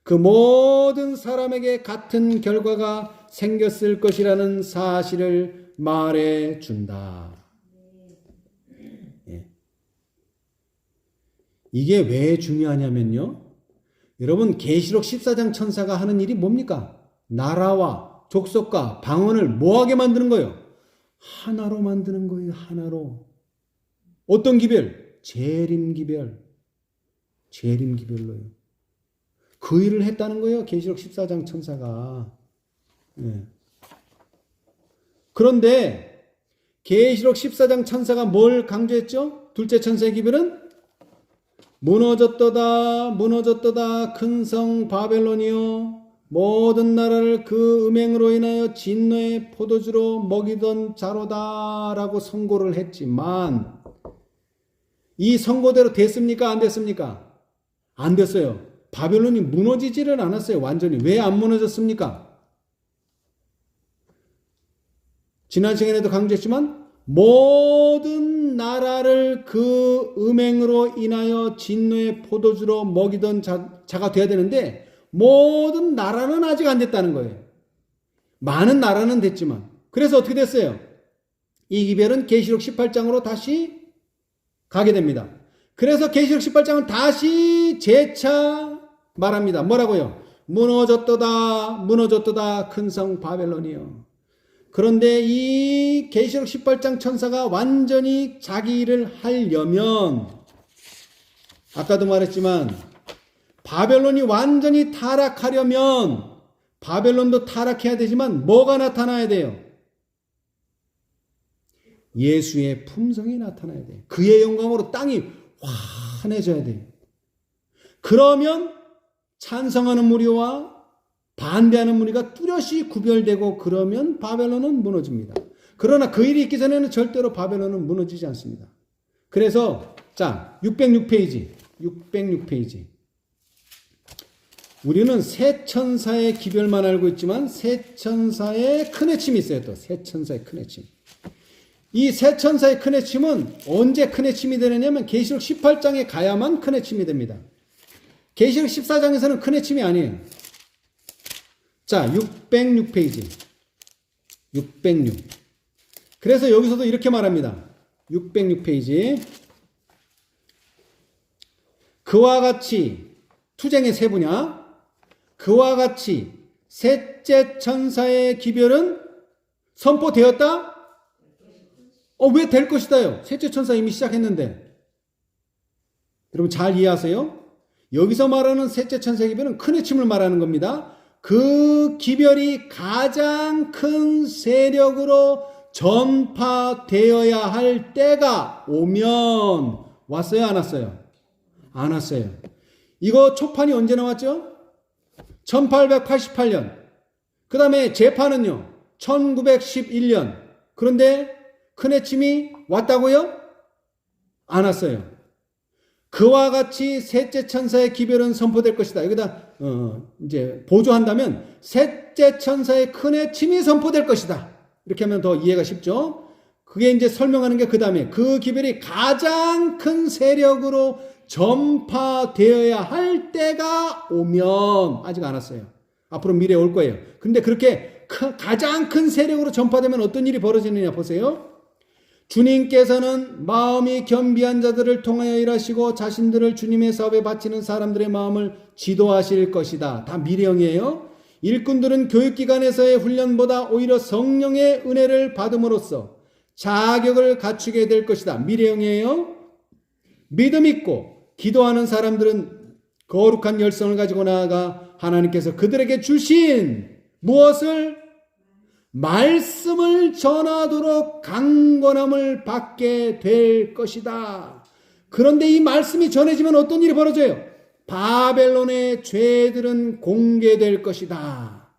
그 모든 사람에게 같은 결과가 생겼을 것이라는 사실을 말해준다. 예. 이게 왜 중요하냐면요. 여러분, 계시록 14장 천사가 하는 일이 뭡니까? 나라와 족속과 방언을 뭐하게 만드는 거예요? 하나로 만드는 거예요. 하나로. 어떤 기별? 재림기별. 재림기별로요. 그 일을 했다는 거예요. 계시록 14장 천사가. 예. 그런데 계시록 14장 천사가 뭘 강조했죠? 둘째 천사의 기별은 무너졌도다 큰 성 바벨론이요 모든 나라를 그 음행으로 인하여 진노의 포도주로 먹이던 자로다라고 선고를 했지만 이 선고대로 됐습니까? 안 됐습니까? 안 됐어요. 바벨론이 무너지지를 않았어요. 완전히. 왜 안 무너졌습니까? 지난 시간에도 강조했지만 모든 나라를 그 음행으로 인하여 진노의 포도주로 먹이던 자가 돼야 되는데 모든 나라는 아직 안 됐다는 거예요. 많은 나라는 됐지만. 그래서 어떻게 됐어요? 이 기별은 계시록 18장으로 다시 가게 됩니다. 그래서 계시록 18장은 다시 재차 말합니다. 뭐라고요? 무너졌도다 큰 성 바벨론이요. 그런데 이 계시록 18장 천사가 완전히 자기 일을 하려면 아까도 말했지만 바벨론이 완전히 타락하려면 바벨론도 타락해야 되지만 뭐가 나타나야 돼요? 예수의 품성이 나타나야 돼요. 그의 영광으로 땅이 환해져야 돼요. 그러면 찬성하는 무리와 반대하는 무리가 뚜렷이 구별되고 그러면 바벨론은 무너집니다. 그러나 그 일이 있기 전에는 절대로 바벨론은 무너지지 않습니다. 그래서 자 606페이지 우리는 세 천사의 기별만 알고 있지만 세 천사의 큰 해침이 있어요. 또 세 천사의 큰 해침. 이 세 천사의 큰 해침은 언제 큰 해침이 되느냐면 계시록 18장에 가야만 큰 해침이 됩니다. 계시록 14장에서는 큰 해침이 아니에요. 자, 606페이지. 606. 그래서 여기서도 이렇게 말합니다. 606페이지. 그와 같이 투쟁의 세 분야. 그와 같이 셋째 천사의 기별은 선포되었다? 왜 될 것이다요? 셋째 천사 이미 시작했는데. 여러분 잘 이해하세요? 여기서 말하는 셋째 천사의 기별은 큰 해침을 말하는 겁니다. 그 기별이 가장 큰 세력으로 전파되어야 할 때가 오면 왔어요? 안 왔어요? 안 왔어요. 이거 초판이 언제 나왔죠? 1888년. 그 다음에 재판은요? 1911년. 그런데 큰 해침이 왔다고요? 안 왔어요. 그와 같이 셋째 천사의 기별은 선포될 것이다. 여기다 이제 보조한다면 셋째 천사의 큰 해침이 선포될 것이다. 이렇게 하면 더 이해가 쉽죠? 그게 이제 설명하는 게 그 다음에 그 기별이 가장 큰 세력으로 전파되어야 할 때가 오면 아직 안 왔어요. 앞으로 미래에 올 거예요. 근데 그렇게 가장 큰 세력으로 전파되면 어떤 일이 벌어지느냐 보세요. 주님께서는 마음이 겸비한 자들을 통하여 일하시고 자신들을 주님의 사업에 바치는 사람들의 마음을 지도하실 것이다. 다 미래형이에요. 일꾼들은 교육기관에서의 훈련보다 오히려 성령의 은혜를 받음으로써 자격을 갖추게 될 것이다. 미래형이에요. 믿음 있고 기도하는 사람들은 거룩한 열성을 가지고 나아가 하나님께서 그들에게 주신 무엇을? 말씀을 전하도록 강권함을 받게 될 것이다. 그런데 이 말씀이 전해지면 어떤 일이 벌어져요? 바벨론의 죄들은 공개될 것이다.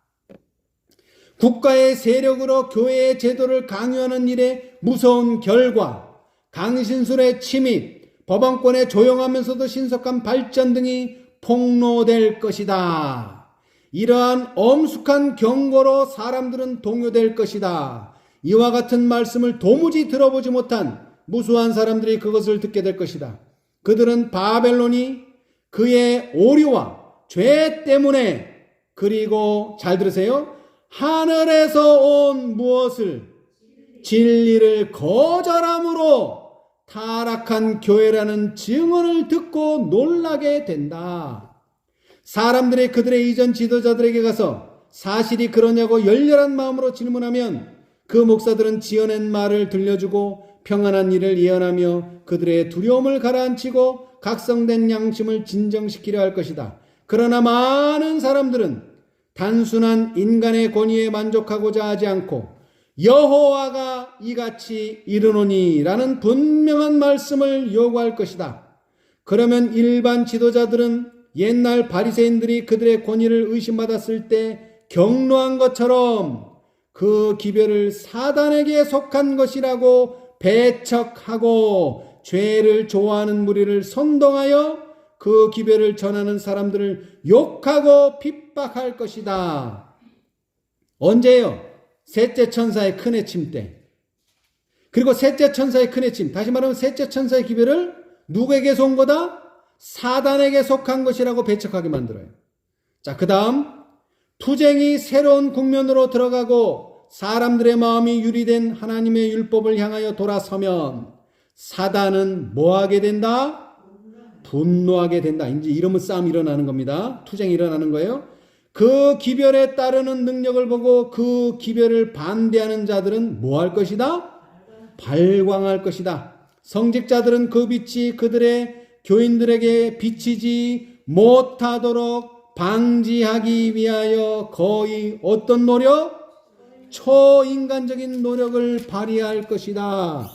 국가의 세력으로 교회의 제도를 강요하는 일에 무서운 결과, 강신술의 침입, 법원권의 조용하면서도 신속한 발전 등이 폭로될 것이다. 이러한 엄숙한 경고로 사람들은 동요될 것이다. 이와 같은 말씀을 도무지 들어보지 못한 무수한 사람들이 그것을 듣게 될 것이다. 그들은 바벨론이 그의 오류와 죄 때문에, 그리고 잘 들으세요, 하늘에서 온 무엇을? 진리를 거절함으로 타락한 교회라는 증언을 듣고 놀라게 된다. 사람들이 그들의 이전 지도자들에게 가서 사실이 그러냐고 열렬한 마음으로 질문하면 그 목사들은 지어낸 말을 들려주고 평안한 일을 예언하며 그들의 두려움을 가라앉히고 각성된 양심을 진정시키려 할 것이다. 그러나 많은 사람들은 단순한 인간의 권위에 만족하고자 하지 않고 여호와가 이같이 이르노니 라는 분명한 말씀을 요구할 것이다. 그러면 일반 지도자들은 옛날 바리새인들이 그들의 권위를 의심받았을 때 경로한 것처럼 그 기별을 사단에게 속한 것이라고 배척하고 죄를 좋아하는 무리를 선동하여 그 기별을 전하는 사람들을 욕하고 핍박할 것이다. 언제요? 셋째 천사의 큰 해침 때. 그리고 셋째 천사의 큰 해침, 다시 말하면 셋째 천사의 기별을 누구에게서 온 거다? 사단에게 속한 것이라고 배척하게 만들어요. 자, 그 다음 투쟁이 새로운 국면으로 들어가고 사람들의 마음이 유리된 하나님의 율법을 향하여 돌아서면 사단은 뭐하게 된다? 분노하게 된다. 이제 이러면 싸움이 일어나는 겁니다. 투쟁이 일어나는 거예요. 그 기별에 따르는 능력을 보고 그 기별을 반대하는 자들은 뭐 할 것이다? 발광할 것이다. 성직자들은 그 빛이 그들의 교인들에게 비치지 못하도록 방지하기 위하여 거의 어떤 노력? 초인간적인 노력을 발휘할 것이다.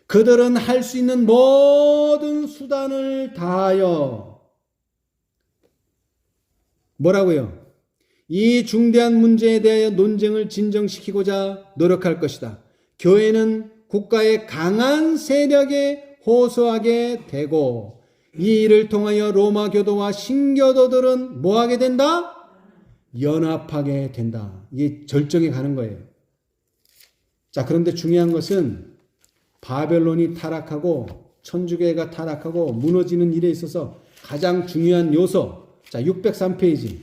그들은 할 수 있는 모든 수단을 다하여 뭐라고요? 이 중대한 문제에 대하여 논쟁을 진정시키고자 노력할 것이다. 교회는 국가의 강한 세력에 호소하게 되고 이 일을 통하여 로마 교도와 신교도들은 뭐하게 된다? 연합하게 된다. 이게 절정에 가는 거예요. 자, 그런데 중요한 것은 바벨론이 타락하고 천주교회가 타락하고 무너지는 일에 있어서 가장 중요한 요소. 자, 603페이지.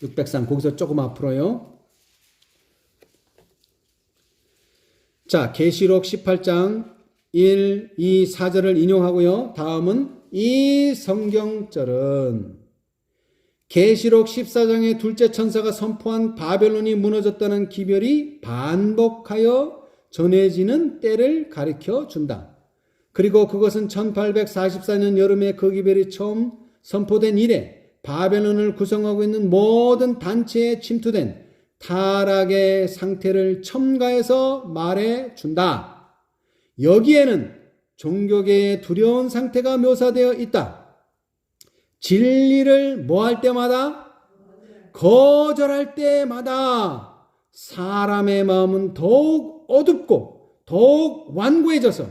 603 거기서 조금 앞으로요. 자, 계시록 18장 1, 2, 4절을 인용하고요. 다음은 이 성경절은 계시록 14장의 둘째 천사가 선포한 바벨론이 무너졌다는 기별이 반복하여 전해지는 때를 가리켜 준다. 그리고 그것은 1844년 여름에 그 기별이 처음 선포된 이래 바벨론을 구성하고 있는 모든 단체에 침투된 타락의 상태를 첨가해서 말해준다. 여기에는 종교계의 두려운 상태가 묘사되어 있다. 진리를 뭐 할 때마다? 거절할 때마다 사람의 마음은 더욱 어둡고 더욱 완고해져서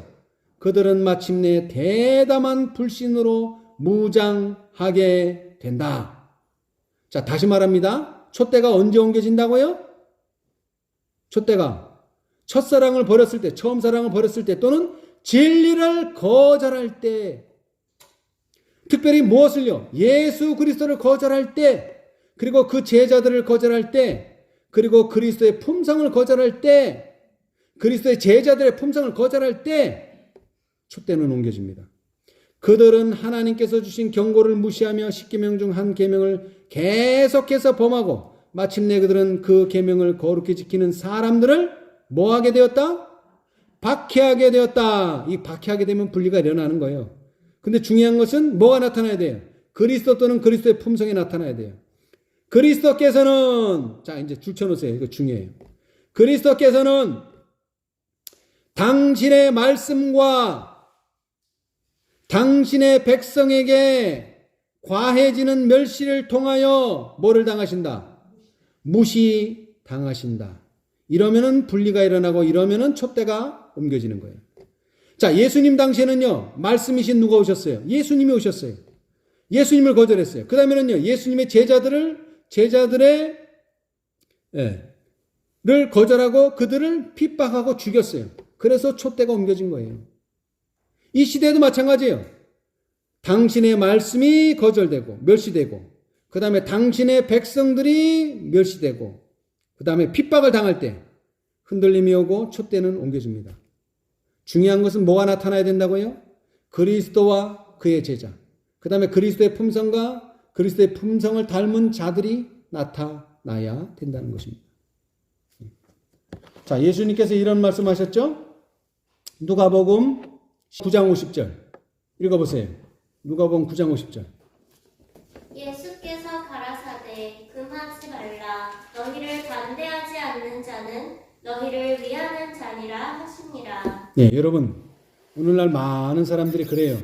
그들은 마침내 대담한 불신으로 무장하게 된다. 자, 다시 말합니다. 촛대가 언제 옮겨진다고요? 촛대가 첫사랑을 버렸을 때, 처음 사랑을 버렸을 때, 또는 진리를 거절할 때, 특별히 무엇을요? 예수 그리스도를 거절할 때, 그리고 그 제자들을 거절할 때, 그리고 그리스도의 품성을 거절할 때, 그리스도의 제자들의 품성을 거절할 때 촛대는 옮겨집니다. 그들은 하나님께서 주신 경고를 무시하며 10계명 중 한 계명을 계속해서 범하고 마침내 그들은 그 계명을 거룩히 지키는 사람들을 뭐하게 되었다? 박해하게 되었다. 이 박해하게 되면 분리가 일어나는 거예요. 근데 중요한 것은 뭐가 나타나야 돼요? 그리스도 또는 그리스도의 품성이 나타나야 돼요. 그리스도께서는, 자, 이제 줄 쳐놓으세요. 이거 중요해요. 그리스도께서는 당신의 말씀과 당신의 백성에게 과해지는 멸시를 통하여 뭐를 당하신다? 무시당하신다. 이러면은 분리가 일어나고 이러면은 촛대가 옮겨지는 거예요. 자, 예수님 당시에는요, 말씀이신 누가 오셨어요? 예수님이 오셨어요. 예수님을 거절했어요. 그 다음에는요, 예수님의 제자들의 를 거절하고 그들을 핍박하고 죽였어요. 그래서 촛대가 옮겨진 거예요. 이 시대도 마찬가지예요. 당신의 말씀이 거절되고 멸시되고, 그 다음에 당신의 백성들이 멸시되고, 그 다음에 핍박을 당할 때 흔들림이 오고 촛대는 옮겨집니다. 중요한 것은 뭐가 나타나야 된다고요? 그리스도와 그의 제자, 그 다음에 그리스도의 품성과 그리스도의 품성을 닮은 자들이 나타나야 된다는 것입니다. 자, 예수님께서 이런 말씀하셨죠? 누가복음 9장 50절 읽어보세요. 누가복음 9장 50절. 예수께서 가라사대 금하지 말라. 너희를 반대하지 않는 자는 너희를 위하는 자니라 하시니라. 네, 여러분, 오늘날 많은 사람들이 그래요.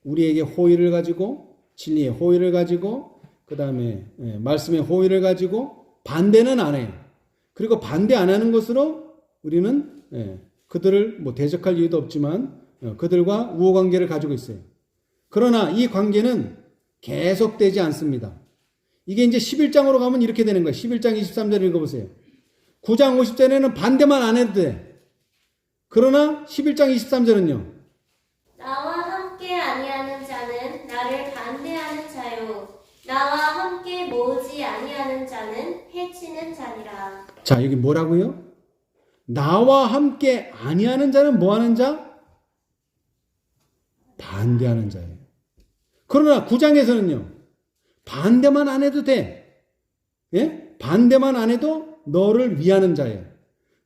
우리에게 호의를 가지고, 진리의 호의를 가지고, 그 다음에 말씀의 호의를 가지고 반대는 안 해요. 그리고 반대 안 하는 것으로 우리는 그들을 뭐 대적할 이유도 없지만 그들과 우호관계를 가지고 있어요. 그러나 이 관계는 계속되지 않습니다. 이게 이제 11장으로 가면 이렇게 되는 거예요. 11장 23절 읽어보세요. 9장 50절에는 반대만 안 해도 돼. 그러나 11장 23절은요. 나와 함께 아니하는 자는 나를 반대하는 자요. 나와 함께 모으지 아니하는 자는 해치는 자니라. 자, 여기 뭐라고요? 나와 함께 아니하는 자는 뭐하는 자? 반대하는 자예요. 그러나 9장에서는요. 반대만 안 해도 돼. 예? 반대만 안 해도 너를 위하는 자예요.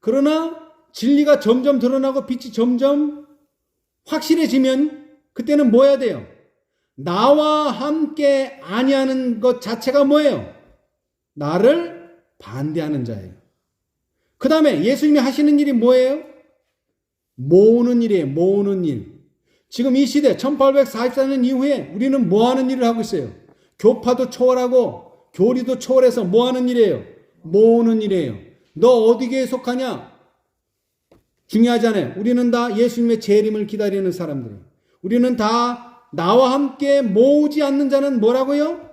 그러나 진리가 점점 드러나고 빛이 점점 확실해지면 그때는 뭐 해야 돼요? 나와 함께 아니하는 것 자체가 뭐예요? 나를 반대하는 자예요. 그 다음에 예수님이 하시는 일이 뭐예요? 모으는 일이에요. 모으는 일. 지금 이 시대 1844년 이후에 우리는 뭐 하는 일을 하고 있어요? 교파도 초월하고 교리도 초월해서 뭐 하는 일이에요? 모으는 일이에요. 너 어디에 속하냐? 중요하잖아요. 우리는 다 예수님의 재림을 기다리는 사람들이에요. 우리는 다 나와 함께 모으지 않는 자는 뭐라고요?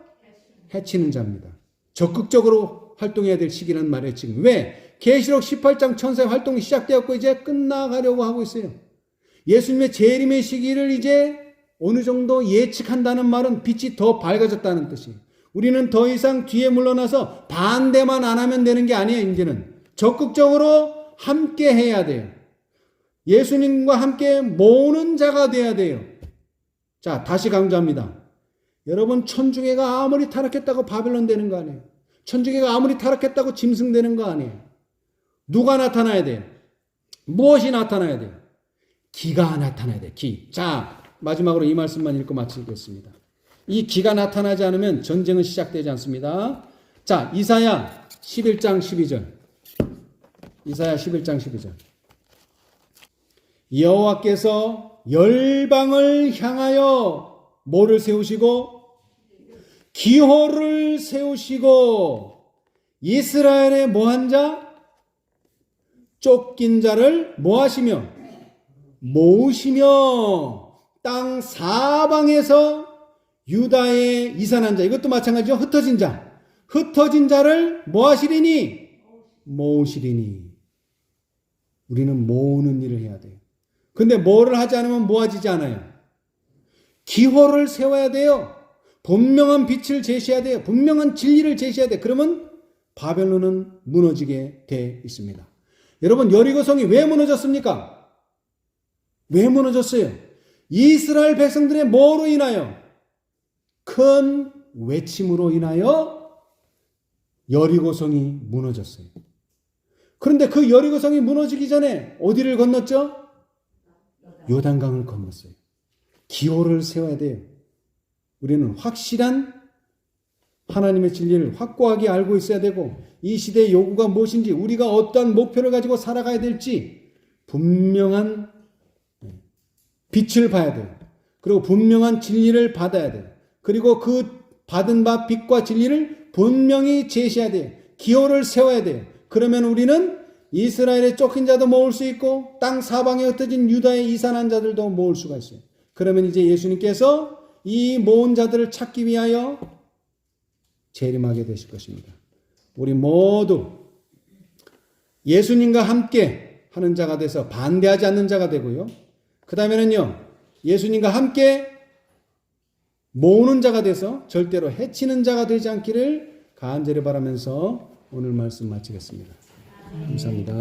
해치는 자입니다. 적극적으로 활동해야 될 시기란 말이에요. 지금 왜? 계시록 18장 천사의 활동이 시작되었고 이제 끝나가려고 하고 있어요. 예수님의 재림의 시기를 이제 어느 정도 예측한다는 말은 빛이 더 밝아졌다는 뜻이에요. 우리는 더 이상 뒤에 물러나서 반대만 안 하면 되는 게 아니에요. 이제는 적극적으로 함께 해야 돼요. 예수님과 함께 모으는 자가 돼야 돼요. 자, 다시 강조합니다. 여러분, 천주교가 아무리 타락했다고 바벨론 되는 거 아니에요. 천주교가 아무리 타락했다고 짐승되는 거 아니에요. 누가 나타나야 돼요? 무엇이 나타나야 돼요? 기가 나타나야 돼. 기. 자, 마지막으로 이 말씀만 읽고 마치겠습니다. 이 기가 나타나지 않으면 전쟁은 시작되지 않습니다. 자, 이사야 11장 12절. 이사야 11장 12절. 여호와께서 열방을 향하여 뭐를 세우시고 기호를 세우시고 이스라엘의 뭐한 자? 쫓긴 자를 뭐하시며 모으시며 땅 사방에서 유다의 이산한 자, 이것도 마찬가지죠. 흩어진 자, 흩어진 자를 뭐하시리니? 모으시리니. 우리는 모으는 일을 해야 돼요. 근데 뭐를 하지 않으면 모아지지 않아요. 기호를 세워야 돼요. 분명한 빛을 제시해야 돼요. 분명한 진리를 제시해야 돼요. 그러면 바벨론은 무너지게 돼 있습니다. 여러분, 여리고성이 왜 무너졌습니까? 왜 무너졌어요? 이스라엘 백성들의 뭐로 인하여? 큰 외침으로 인하여 여리고성이 무너졌어요. 그런데 그 여리고성이 무너지기 전에 어디를 건넜죠? 요단강을 건넜어요. 기호를 세워야 돼요. 우리는 확실한 하나님의 진리를 확고하게 알고 있어야 되고, 이 시대의 요구가 무엇인지, 우리가 어떠한 목표를 가지고 살아가야 될지 분명한 빛을 봐야 돼요. 그리고 분명한 진리를 받아야 돼요. 그리고 그 받은 바 빛과 진리를 분명히 제시해야 돼요. 기호를 세워야 돼요. 그러면 우리는 이스라엘의 쫓긴 자도 모을 수 있고 땅 사방에 흩어진 유다의 이산한 자들도 모을 수가 있어요. 그러면 이제 예수님께서 이 모은 자들을 찾기 위하여 재림하게 되실 것입니다. 우리 모두 예수님과 함께 하는 자가 돼서 반대하지 않는 자가 되고요. 그 다음에는요, 예수님과 함께 모으는 자가 돼서 절대로 해치는 자가 되지 않기를 간절히 바라면서 오늘 말씀 마치겠습니다. 감사합니다.